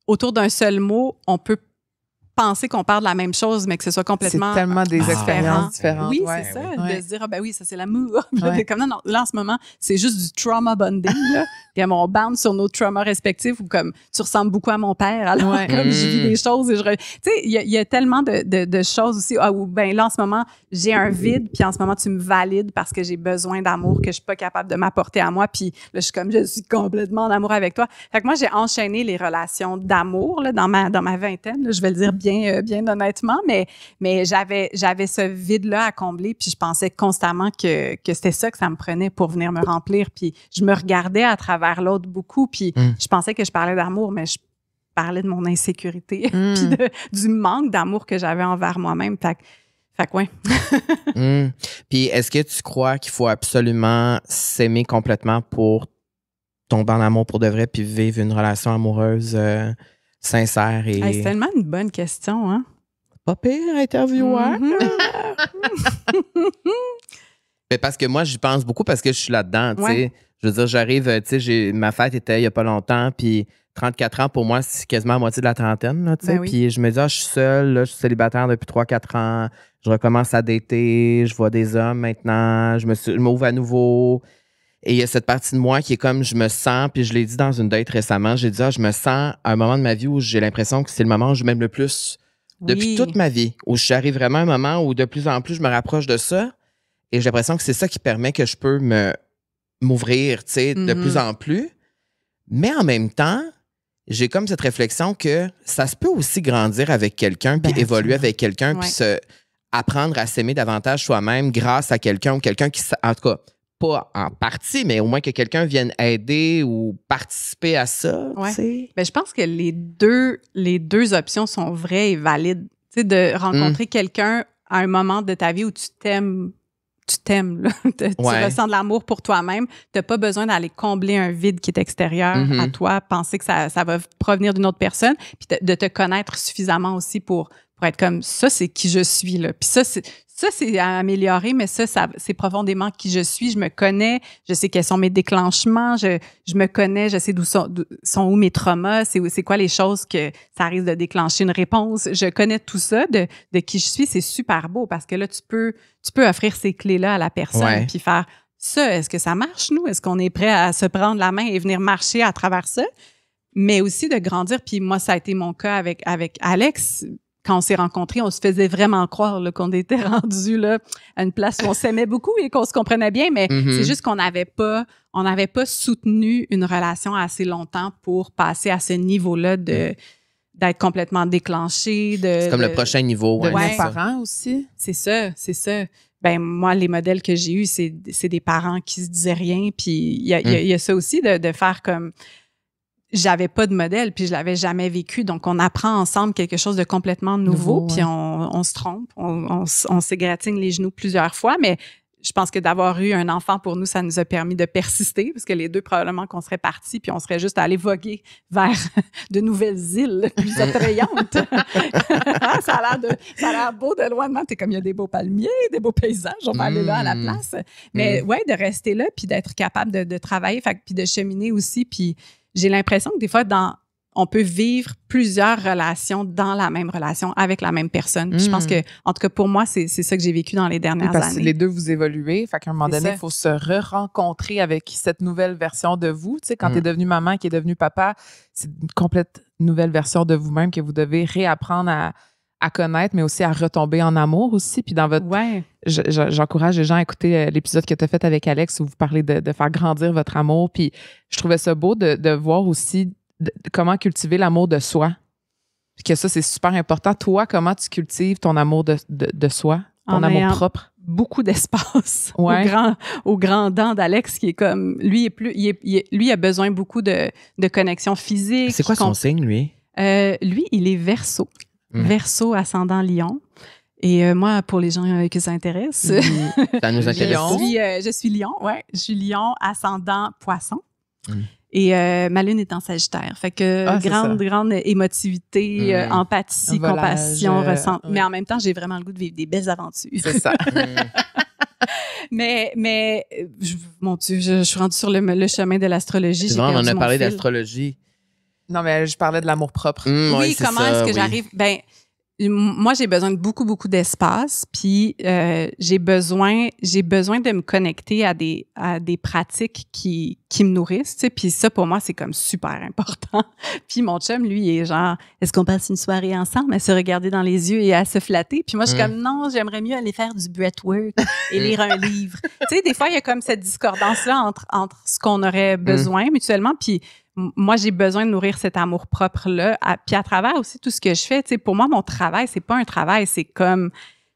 autour d'un seul mot, on peut penser qu'on parle de la même chose, mais que ce soit complètement c'est tellement des expériences différentes. Oui, c'est ça. De se dire, ah ben oui, ça, c'est l'amour. Comme non, là, en ce moment, c'est juste du trauma bonding. Là. Puis on bande sur nos traumas respectifs ou comme tu ressembles beaucoup à mon père. Alors, comme je vis des choses et tu sais, il y a tellement de choses aussi. Ah, ou ben là, en ce moment, j'ai un vide, puis en ce moment, tu me valides parce que j'ai besoin d'amour que je suis pas capable de m'apporter à moi. Puis là, je suis complètement en amour avec toi. Fait que moi, j'ai enchaîné les relations d'amour là, dans ma vingtaine. Là, je vais le dire bien honnêtement, mais j'avais ce vide-là à combler, puis je pensais constamment que c'était ça que ça me prenait pour venir me remplir, puis je me regardais à travers l'autre beaucoup, puis je pensais que je parlais d'amour, mais je parlais de mon insécurité, puis du manque d'amour que j'avais envers moi-même. Fait que ouais. Puis est-ce que tu crois qu'il faut absolument s'aimer complètement pour tomber en amour pour de vrai, puis vivre une relation amoureuse sincère et... Hey, c'est tellement une bonne question, hein? Pas pire, intervieweur. Mais parce que moi, j'y pense beaucoup parce que je suis là-dedans, tu sais. Je veux dire, j'arrive, tu sais, ma fête était il y a pas longtemps, puis 34 ans, pour moi, c'est quasiment la moitié de la trentaine, là, tu sais. Puis je me dis, je suis seule, là, je suis célibataire depuis 3-4 ans, je recommence à dater, je vois des hommes maintenant, je m'ouvre à nouveau. Et il y a cette partie de moi qui est comme je me sens, puis je l'ai dit dans une date récemment, j'ai dit, je me sens à un moment de ma vie où j'ai l'impression que c'est le moment où je m'aime le plus depuis toute ma vie, où j'arrive vraiment à un moment où de plus en plus je me rapproche de ça et j'ai l'impression que c'est ça qui permet que je peux m'ouvrir, tu sais, de plus en plus. Mais en même temps, j'ai comme cette réflexion que ça se peut aussi grandir avec quelqu'un, puis évoluer avec quelqu'un, puis apprendre à s'aimer davantage soi-même grâce à quelqu'un ou quelqu'un qui, en tout cas, pas en partie, mais au moins que quelqu'un vienne aider ou participer à ça. Ben, je pense que les deux options sont vraies et valides. Tu sais, de rencontrer quelqu'un à un moment de ta vie où tu t'aimes, là. Tu ressens de l'amour pour toi-même. Tu n'as pas besoin d'aller combler un vide qui est extérieur à toi, penser que ça va provenir d'une autre personne, puis de te connaître suffisamment aussi pour être comme ça, c'est qui je suis, là. Puis ça, c'est à améliorer, mais ça c'est profondément qui je suis. Je me connais, je sais quels sont mes déclenchements, je me connais, je sais d'où sont où mes traumas, c'est quoi les choses que ça risque de déclencher une réponse. Je connais tout ça de qui je suis. C'est super beau parce que là, tu peux offrir ces clés-là à la personne puis faire ça. Est-ce que ça marche, nous? Est-ce qu'on est prêt à se prendre la main et venir marcher à travers ça? Mais aussi de grandir. Puis moi, ça a été mon cas avec Alex. Quand on s'est rencontrés, on se faisait vraiment croire là, qu'on était rendus là, à une place où on s'aimait beaucoup et qu'on se comprenait bien, mais c'est juste qu'on n'avait pas soutenu une relation assez longtemps pour passer à ce niveau-là d'être complètement déclenché. C'est comme le prochain niveau. De parents aussi. C'est ça. Ben moi, les modèles que j'ai eus, c'est des parents qui se disaient rien. Puis il y a ça aussi de faire comme... J'avais pas de modèle, puis je l'avais jamais vécu. Donc, on apprend ensemble quelque chose de complètement nouveau puis on se trompe, on s'égratigne les genoux plusieurs fois, mais je pense que d'avoir eu un enfant pour nous, ça nous a permis de persister, parce que les deux, probablement qu'on serait partis, puis on serait juste allés voguer vers de nouvelles îles plus attrayantes. Ça a l'air beau de loin. T'es comme, il y a des beaux palmiers, des beaux paysages, on va aller là à la place. Mais de rester là, puis d'être capable de travailler, puis de cheminer aussi, puis j'ai l'impression que des fois, on peut vivre plusieurs relations dans la même relation avec la même personne. Puis je pense que, en tout cas, pour moi, c'est ça que j'ai vécu dans les dernières années. Parce que les deux, vous évoluez. Fait qu'à un moment donné, il faut se re-rencontrer avec cette nouvelle version de vous. Tu sais, quand tu es devenu maman, qui est devenu papa, c'est une complète nouvelle version de vous-même que vous devez réapprendre à connaître, mais aussi à retomber en amour aussi. Puis dans votre... J'encourage les gens à écouter l'épisode que tu as fait avec Alex où vous parlez de faire grandir votre amour. Puis je trouvais ça beau de voir aussi comment cultiver l'amour de soi. que ça, c'est super important. Toi, comment tu cultives ton amour de soi, ton amour propre? Beaucoup d'espace au grand dent d'Alex, qui est comme... Lui, il a besoin beaucoup de connexion physique. C'est quoi son signe, lui? Lui, il est Verseau. Verseau, ascendant Lion. Et moi, pour les gens que ça intéresse... Ça nous intéresse. Je suis Lion, ouais. Je suis Lion, ascendant Poisson. Et ma lune est en Sagittaire. Fait que grande émotivité, empathie, compassion, ressentiment. Mais en même temps, j'ai vraiment le goût de vivre des belles aventures. C'est ça. Mais mon Dieu, je suis rendue sur le chemin de l'astrologie. C'est vrai, on en a parlé d'astrologie. Non, mais je parlais de l'amour propre. Oui, comment est-ce que j'arrive... Ben, moi, j'ai besoin de beaucoup d'espace, puis j'ai besoin de me connecter à des pratiques qui me nourrissent, tu sais, puis ça, pour moi, c'est comme super important. Puis mon chum, lui, il est genre, est-ce qu'on passe une soirée ensemble à se regarder dans les yeux et à se flatter? Puis moi, je suis comme, non, j'aimerais mieux aller faire du breathwork et lire un livre. Tu sais, des fois, il y a comme cette discordance-là entre ce qu'on aurait besoin mutuellement, puis moi, j'ai besoin de nourrir cet amour-propre-là. Puis à travers aussi tout ce que je fais, tu sais, pour moi, mon travail, c'est pas un travail, c'est comme...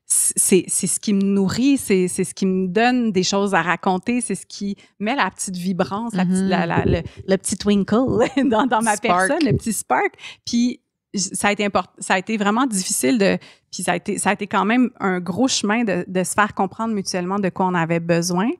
C'est ce qui me nourrit, c'est ce qui me donne des choses à raconter, c'est ce qui met la petite vibrance, le petit twinkle dans ma personne, le petit spark. Puis ça a été vraiment difficile puis ça a été quand même un gros chemin de se faire comprendre mutuellement de quoi on avait besoin.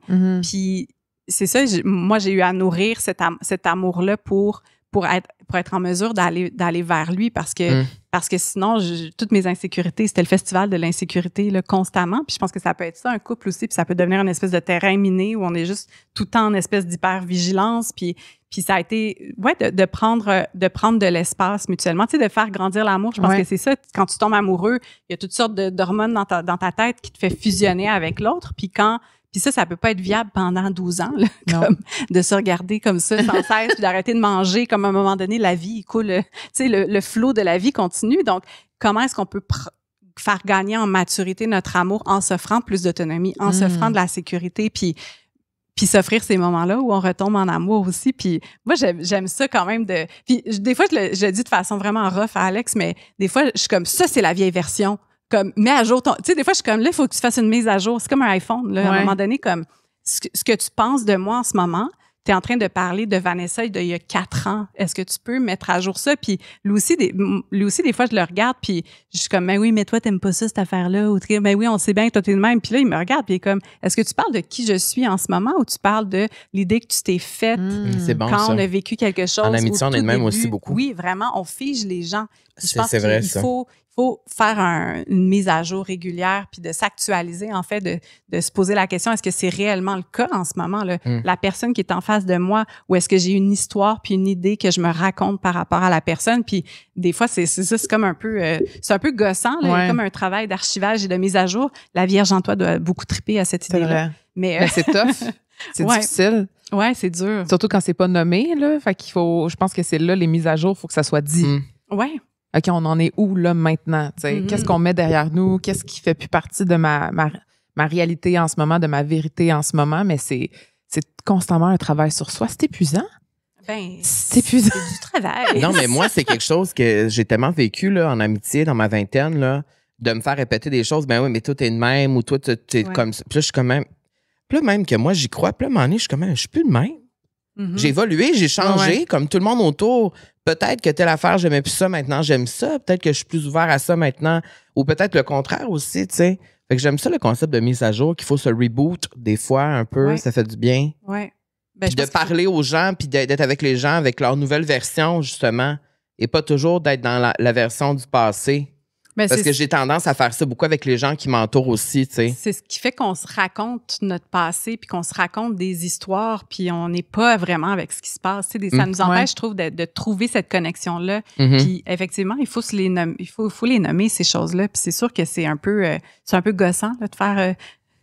Puis c'est ça, moi, j'ai eu à nourrir cet amour-là pour être en mesure d'aller vers lui parce que sinon, toutes mes insécurités, c'était le festival de l'insécurité là, constamment. Puis je pense que ça peut être ça, un couple aussi, puis ça peut devenir une espèce de terrain miné où on est juste tout le temps en espèce d'hyper-vigilance. Puis ça a été, de prendre de l'espace mutuellement, tu sais, de faire grandir l'amour. Je pense que c'est ça. Quand tu tombes amoureux, il y a toutes sortes d'hormones dans ta tête qui te fait fusionner avec l'autre. Puis ça peut pas être viable pendant 12 ans, là, comme de se regarder comme ça sans cesse, puis d'arrêter de manger, comme à un moment donné, la vie coule, tu sais, le flot de la vie continue. Donc, comment est-ce qu'on peut faire gagner en maturité notre amour en s'offrant plus d'autonomie, en s'offrant de la sécurité, puis s'offrir ces moments-là où on retombe en amour aussi. Puis moi, j'aime ça quand même Puis des fois, je le dis de façon vraiment rough à Alex, mais des fois, je suis comme, ça, c'est la vieille version. Comme, mets à jour ton... Tu sais, des fois, je suis comme, là, il faut que tu fasses une mise à jour. C'est comme un iPhone, là. À un moment donné, comme, ce que tu penses de moi en ce moment, tu es en train de parler de Vanessa d'il y a 4 ans. Est-ce que tu peux mettre à jour ça? Puis lui aussi, des fois, je le regarde, puis je suis comme, mais oui, mais toi, t'aimes pas ça, cette affaire-là. Ou, mais oui, on sait bien que toi, t'es le même. Puis là, il me regarde, puis il est comme, est-ce que tu parles de qui je suis en ce moment ou tu parles de l'idée que tu t'es faite c'est bon, quand ça. on a vécu quelque chose? En amitié, on est de même aussi beaucoup. Oui, vraiment, on fige les gens. Je pense c'est vrai, qu'il faut faire une mise à jour régulière puis de s'actualiser, en fait, de se poser la question, est-ce que c'est réellement le cas en ce moment, là? La personne qui est en face de moi, ou est-ce que j'ai une histoire puis une idée que je me raconte par rapport à la personne? Puis des fois, c'est ça, c'est comme un peu, c'est un peu gossant, là, comme un travail d'archivage et de mise à jour. La Vierge en toi doit beaucoup triper à cette idée-là. Mais c'est tough. C'est difficile. Ouais, c'est dur. Surtout quand c'est pas nommé, là. Fait qu'il faut, je pense que c'est là, les mises à jour, il faut que ça soit dit. Ouais. OK, on en est où, là, maintenant? Qu'est-ce qu'on met derrière nous? Qu'est-ce qui fait plus partie de ma réalité en ce moment, de ma vérité en ce moment? Mais c'est constamment un travail sur soi. C'est épuisant. C'est épuisant. C'est du travail. Non, mais moi, c'est quelque chose que j'ai tellement vécu là, en amitié, dans ma vingtaine, là, de me faire répéter des choses. Ben oui, mais toi, t'es de même, ou toi, t'es comme ça. Puis là, je suis quand même... Puis là, même que moi, j'y crois. Puis là, à un moment donné, je suis quand même... Je suis plus de même. J'ai évolué, j'ai changé, comme tout le monde autour. Peut-être que telle affaire, j'aimais plus ça, maintenant j'aime ça. Peut-être que je suis plus ouvert à ça maintenant. Ou peut-être le contraire aussi, tu sais. Fait que j'aime ça, le concept de mise à jour, qu'il faut se reboot des fois un peu. Ça fait du bien. Ouais. Puis de parler aux gens, puis d'être avec les gens avec leur nouvelle version, justement. Et pas toujours d'être dans la version du passé. Parce que j'ai tendance à faire ça beaucoup avec les gens qui m'entourent aussi, tu sais. C'est ce qui fait qu'on se raconte notre passé, puis qu'on se raconte des histoires, puis on n'est pas vraiment avec ce qui se passe. Tu sais, ça nous empêche, je trouve, de trouver cette connexion-là. Puis effectivement, il faut les nommer, il faut les nommer, ces choses-là. Puis c'est sûr que c'est un peu gossant là, de faire...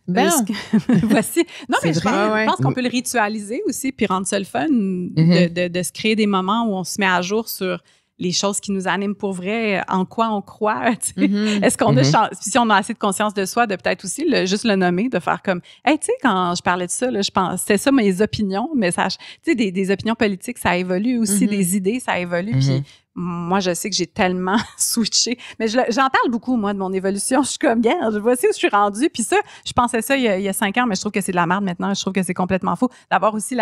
Voici. Non, mais je pense qu'on peut le ritualiser aussi, puis rendre ça le fun, de se créer des moments où on se met à jour sur les choses qui nous animent pour vrai, en quoi on croit. Est-ce qu'on a si on a assez de conscience de soi, de peut-être aussi juste le nommer, de faire comme, hey, tu sais, quand je parlais de ça, là, je pense, c'était ça mes opinions, mais ça, tu sais, des opinions politiques, ça évolue aussi, des idées, ça évolue. Puis moi, je sais que j'ai tellement switché. Mais j'en parle beaucoup, moi, de mon évolution. Je suis comme, bien, je vois aussi où je suis rendue. Puis ça, je pensais ça il y a 5 ans, mais je trouve que c'est de la merde maintenant. Je trouve que c'est complètement faux. D'avoir aussi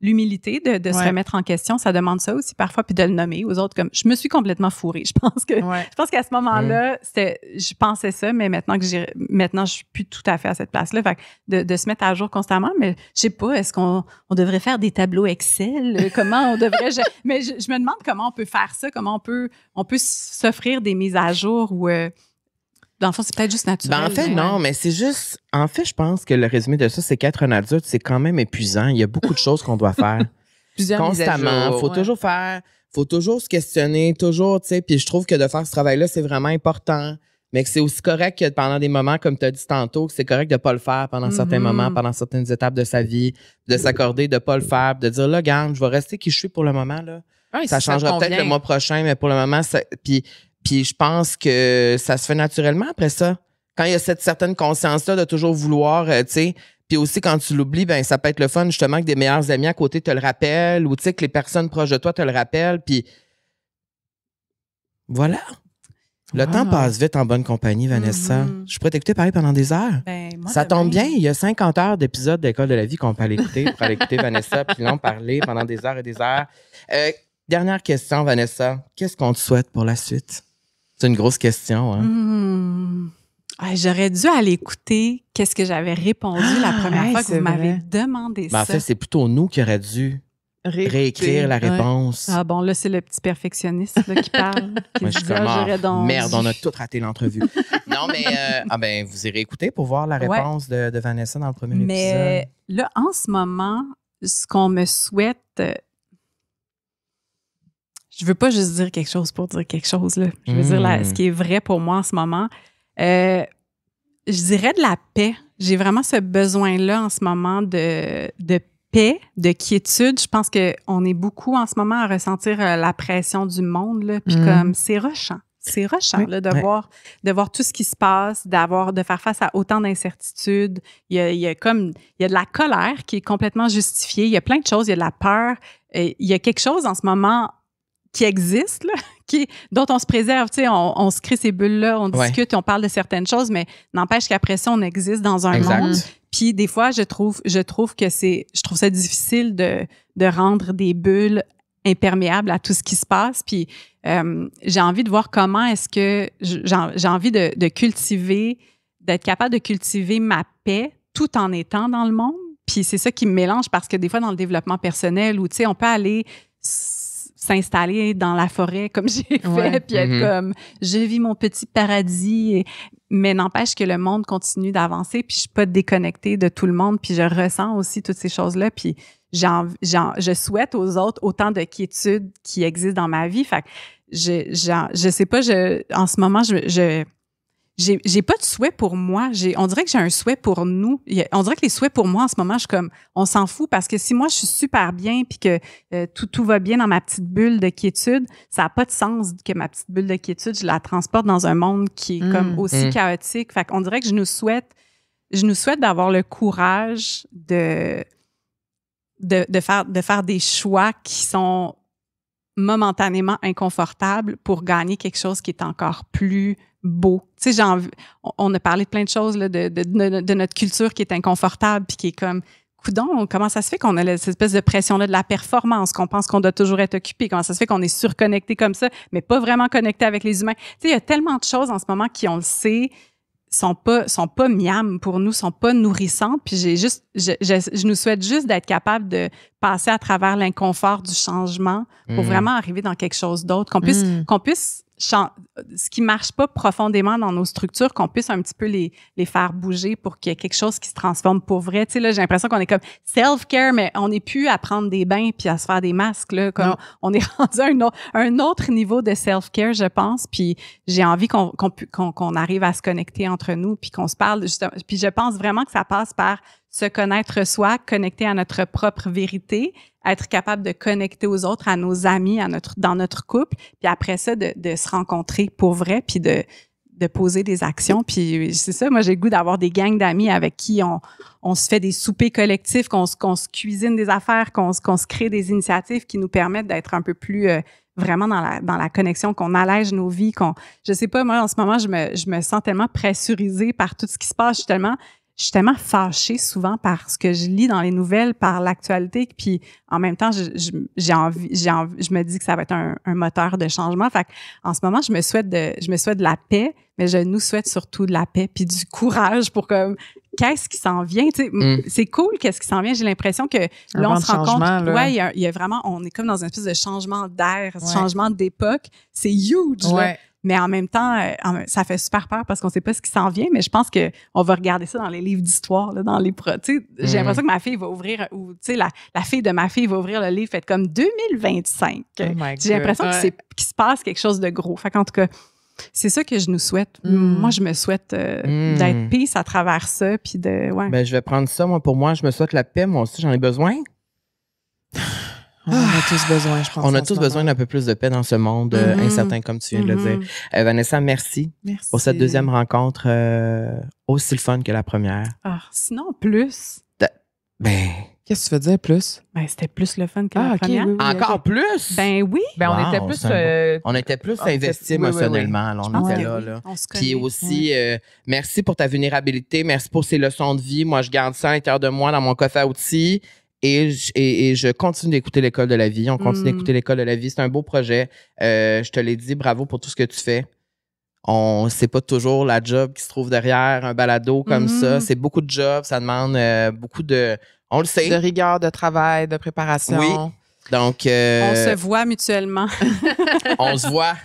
l'humilité de se remettre en question, ça demande ça aussi parfois, puis de le nommer aux autres comme je me suis complètement fourrée. Je pense qu'à ce moment-là, je pensais ça, mais maintenant je suis plus tout à fait à cette place-là. Fait que de se mettre à jour constamment, mais je sais pas, est-ce qu'on devrait faire des tableaux Excel? Comment on devrait mais je me demande comment on peut faire ça, comment on peut s'offrir des mises à jour ou dans le fond, c'est peut-être juste naturel. En fait, non, mais c'est juste... En fait, je pense que le résumé de ça, c'est qu'être un adulte, c'est quand même épuisant. Il y a beaucoup de choses qu'on doit faire. Constamment. Faut toujours faire... Faut toujours se questionner, toujours, tu sais. Puis je trouve que de faire ce travail-là, c'est vraiment important. Mais que c'est aussi correct que pendant des moments, comme tu as dit tantôt, que c'est correct de pas le faire pendant certains moments, pendant certaines étapes de sa vie, de s'accorder, de pas le faire, de dire, là, garde, je vais rester qui je suis pour le moment, là. Ouais, ça changera peut-être le mois prochain, mais pour le moment, Puis je pense que ça se fait naturellement après ça. Quand il y a cette certaine conscience-là de toujours vouloir, tu sais, puis aussi quand tu l'oublies, ben ça peut être le fun justement que des meilleurs amis à côté te le rappellent ou tu sais que les personnes proches de toi te le rappellent, puis voilà. Le temps passe vite en bonne compagnie, Vanessa. Je pourrais t'écouter parler pendant des heures. Ça tombe bien, il y a 50 heures d'épisodes d'École de la vie qu'on peut aller écouter pour aller écouter Vanessa puis non parler pendant des heures et des heures. Dernière question, Vanessa. Qu'est-ce qu'on te souhaite pour la suite? C'est une grosse question, hein? J'aurais dû aller écouter qu'est-ce que j'avais répondu la première fois que vous m'avez demandé ça. En fait, c'est plutôt nous qui aurions dû réécrire la réponse. Ah bon, là, c'est le petit perfectionniste qui parle. Moi, je suis comme, merde, on a tout raté l'entrevue. Non, mais vous irez écouter pour voir la réponse de Vanessa dans le premier épisode. Mais là, en ce moment, ce qu'on me souhaite... Je veux pas juste dire quelque chose pour dire quelque chose, là. Je veux dire ce qui est vrai pour moi en ce moment. Je dirais de la paix. J'ai vraiment ce besoin-là en ce moment de paix, de quiétude. Je pense qu'on est beaucoup en ce moment à ressentir la pression du monde, là. Puis comme c'est rushant. C'est rushant là, de voir tout ce qui se passe, de faire face à autant d'incertitudes. Il y a de la colère qui est complètement justifiée. Il y a plein de choses. Il y a de la peur. Il y a quelque chose en ce moment qui existe, là, dont on se préserve. Tu sais, on se crée ces bulles-là, on discute, on parle de certaines choses, mais n'empêche qu'après ça, on existe dans un monde. Puis des fois, je trouve que ça difficile de rendre des bulles imperméables à tout ce qui se passe. Puis j'ai envie de voir comment est-ce que j'ai envie de cultiver, d'être capable de cultiver ma paix tout en étant dans le monde. Puis c'est ça qui me mélange parce que des fois, dans le développement personnel, où tu sais, on peut aller s'installer dans la forêt comme j'ai fait, puis être comme je vis mon petit paradis, mais n'empêche que le monde continue d'avancer, puis je suis pas déconnectée de tout le monde, puis je ressens aussi toutes ces choses-là, puis je souhaite aux autres autant de quiétude qui existe dans ma vie. Fait que je sais pas, en ce moment j'ai pas de souhait pour moi. On dirait que j'ai un souhait pour nous. On dirait que les souhaits pour moi en ce moment, je suis comme, on s'en fout parce que si moi je suis super bien puis que tout va bien dans ma petite bulle de quiétude, ça a pas de sens que ma petite bulle de quiétude, je la transporte dans un monde qui est comme aussi chaotique. Fait qu'on dirait que je nous souhaite d'avoir le courage de faire des choix qui sont momentanément inconfortables pour gagner quelque chose qui est encore plus beau. Tu sais, on a parlé de plein de choses là, de notre culture qui est inconfortable puis qui est comme, coudonc, comment ça se fait qu'on a cette espèce de pression-là de la performance, qu'on pense qu'on doit toujours être occupé, comment ça se fait qu'on est surconnecté comme ça, mais pas vraiment connecté avec les humains. Tu sais, il y a tellement de choses en ce moment qui, on le sait, sont pas miam pour nous, sont pas nourrissantes. Puis je nous souhaite juste d'être capable de passer à travers l'inconfort du changement pour vraiment arriver dans quelque chose d'autre, qu'on puisse ce qui marche pas profondément dans nos structures, qu'on puisse un petit peu les faire bouger pour qu'il y ait quelque chose qui se transforme pour vrai. Tu sais, là, j'ai l'impression qu'on est comme self-care, mais on n'est plus à prendre des bains puis à se faire des masques, là. Comme on est rendu à un autre niveau de self-care, je pense. Puis j'ai envie qu'on arrive à se connecter entre nous puis qu'on se parle. Puis je pense vraiment que ça passe par se connaître soi, connecter à notre propre vérité, être capable de connecter aux autres, à nos amis, dans notre couple, puis après ça, de se rencontrer pour vrai, puis de poser des actions. Puis c'est ça, moi, j'ai le goût d'avoir des gangs d'amis avec qui on se fait des soupers collectifs, qu'on se cuisine des affaires, qu'on se crée des initiatives qui nous permettent d'être un peu plus vraiment dans la connexion, qu'on allège nos vies, je sais pas, moi, en ce moment, je me sens tellement pressurisée par tout ce qui se passe. Je suis tellement fâchée souvent par ce que je lis dans les nouvelles, par l'actualité, puis en même temps, je me dis que ça va être un moteur de changement. Fait en ce moment, je me souhaite de la paix, mais je nous souhaite surtout de la paix puis du courage pour comme qu'est-ce qui s'en vient. Tu sais, c'est cool qu'est-ce qui s'en vient. J'ai l'impression que là, on se rend compte, ouais, il y a vraiment, on est comme dans une espèce de changement d'air, changement d'époque. C'est huge. Ouais. Là. Mais en même temps, ça fait super peur parce qu'on sait pas ce qui s'en vient. Mais je pense que on va regarder ça dans les livres d'histoire, là, dans les j'ai l'impression que ma fille va ouvrir, ou tu sais, la fille de ma fille va ouvrir le livre, fait comme 2025. J'ai l'impression qu'il se passe quelque chose de gros. Fait qu'en tout cas, c'est ça que je nous souhaite. Moi, je me souhaite d'être peace à travers ça, puis Ben, je vais prendre ça. Moi, pour moi, je me souhaite la paix. Moi aussi, j'en ai besoin. On a tous besoin, je pense. On a tous besoin d'un peu plus de paix dans ce monde incertain, comme tu viens de le dire. Vanessa, merci pour cette deuxième rencontre aussi le fun que la première. Sinon, plus. Qu'est-ce que tu veux dire, plus? Ben, c'était plus le fun que la première. Oui, encore plus? Ben oui. Ben, on était plus... on était plus investis émotionnellement. Oui. Là, on était là. On se connaît. Puis aussi, merci pour ta vulnérabilité. Merci pour ces leçons de vie. Moi, je garde ça à l'intérieur de moi, dans mon coffre à outils. Et je continue d'écouter l'École de la vie. On continue d'écouter l'École de la vie. C'est un beau projet. Je te l'ai dit, bravo pour tout ce que tu fais. C'est pas toujours la job qui se trouve derrière un balado comme ça. C'est beaucoup de jobs. Ça demande beaucoup de... On le sait. De rigueur, de travail, de préparation. Oui. Donc... on se voit mutuellement. On se voit.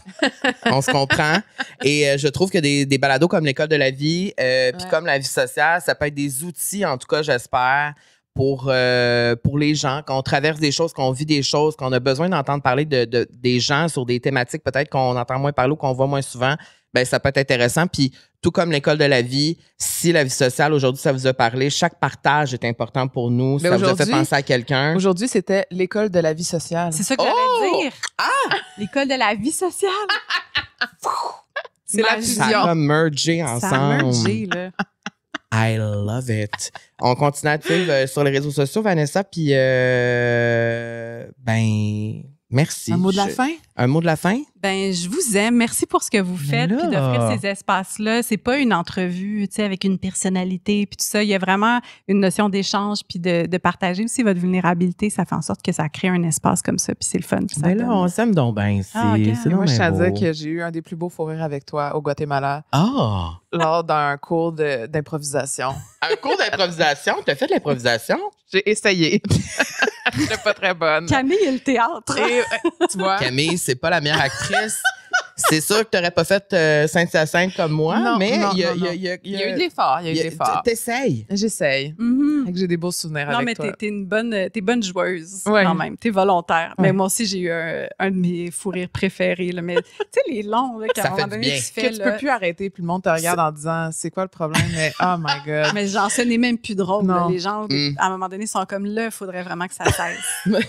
On se comprend. Et je trouve que des balados comme l'École de la vie, puis comme la vie sociale, ça peut être des outils, en tout cas, j'espère, pour les gens, quand on traverse des choses, qu'on vit des choses, qu'on a besoin d'entendre parler des gens sur des thématiques peut-être qu'on entend moins parler ou qu'on voit moins souvent, ben ça peut être intéressant. Puis tout comme l'École de la vie, si la vie sociale, aujourd'hui, ça vous a parlé, chaque partage est important pour nous. Ça vous a fait penser à quelqu'un. Aujourd'hui, c'était l'École de la vie sociale. C'est ça que j'allais dire. L'École de la vie sociale. C'est la fusion. Ça a mergé ensemble. Ça a mergé, là. I love it. On continue à te suivre sur les réseaux sociaux, Vanessa, puis merci. Un mot de la fin? Un mot de la fin? Ben, je vous aime. Merci pour ce que vous faites, puis d'offrir ces espaces-là. C'est pas une entrevue, tu sais, avec une personnalité, puis tout ça. Il y a vraiment une notion d'échange, puis de partager aussi votre vulnérabilité. Ça fait en sorte que ça crée un espace comme ça, puis c'est le fun. Ben là, on s'aime donc bien. Moi, je tiens à dire que j'ai eu un des plus beaux fous rires avec toi au Guatemala. Lors d'un cours d'improvisation. Un cours d'improvisation? T'as fait de l'improvisation? J'ai essayé. Je n'étais pas très bonne. Camille et le théâtre. Et, tu vois? Camille, c'est pas la meilleure actrice. C'est sûr que t'aurais pas fait Saint-Hyacinthe comme moi, mais il y a eu de l'effort. Il y a eu de l'effort. T'essayes. J'essaye. J'ai des beaux souvenirs avec toi. Non, mais t'es bonne joueuse quand même. T'es volontaire. Mais moi aussi, j'ai eu un de mes fous rires préférés. Là. Mais tu sais, les longs, là, qu'à un moment donné, tu fais. Que tu peux plus arrêter, puis le monde te regarde en disant c'est quoi le problème? Mais oh my God. Mais genre, ce n'est même plus drôle. Là. Les gens, à un moment donné, sont comme là, il faudrait vraiment que ça cesse.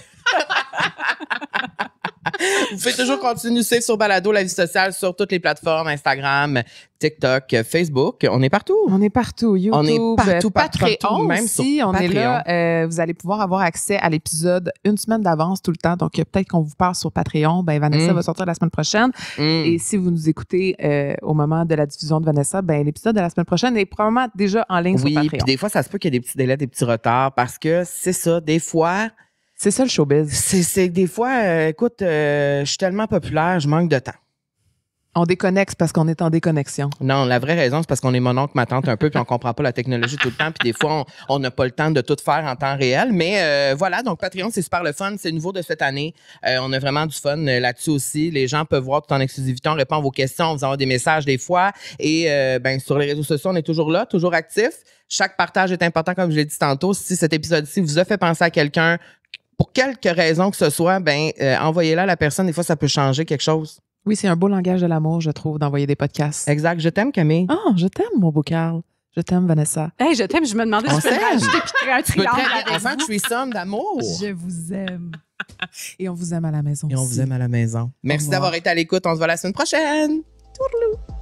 Vous pouvez toujours continuer de nous suivre sur Balado, la vie sociale, sur toutes les plateformes, Instagram, TikTok, Facebook. On est partout. On est partout. YouTube, on est partout, Patreon même aussi. On est là. Vous allez pouvoir avoir accès à l'épisode une semaine d'avance tout le temps. Donc, peut-être qu'on vous parle sur Patreon. Ben, Vanessa va sortir la semaine prochaine. Et si vous nous écoutez au moment de la diffusion de Vanessa, ben, l'épisode de la semaine prochaine est probablement déjà en ligne sur Patreon. Oui, puis des fois, ça se peut qu'il y ait des petits délais, des petits retards parce que c'est ça, des fois... C'est ça le showbiz. C'est des fois, écoute, je suis tellement populaire, je manque de temps. On déconnecte parce qu'on est en déconnexion. Non, la vraie raison, c'est parce qu'on est mon oncle, ma tante un peu, puis on comprend pas la technologie tout le temps, puis des fois, on n'a pas le temps de tout faire en temps réel. Mais voilà, donc Patreon, c'est super le fun. C'est nouveau de cette année. On a vraiment du fun là-dessus aussi. Les gens peuvent voir tout en exclusivité. On répond à vos questions, on vous envoie des messages des fois. Et sur les réseaux sociaux, on est toujours là, toujours actifs. Chaque partage est important, comme je l'ai dit tantôt. Si cet épisode-ci vous a fait penser à quelqu'un, pour quelque raison que ce soit, envoyez-la à la personne. Des fois, ça peut changer quelque chose. Oui, c'est un beau langage de l'amour, je trouve, d'envoyer des podcasts. Exact. Je t'aime, Camille. Ah, je t'aime, mon beau Carl. Je t'aime, Vanessa. Hey, je t'aime. Je me demandais si je peux rajouter puis créer un triangle avec On fait un threesome d'amour. Je vous aime. Et on vous aime à la maison. Et on vous aime à la maison. Merci d'avoir été à l'écoute. On se voit la semaine prochaine. Tourlou.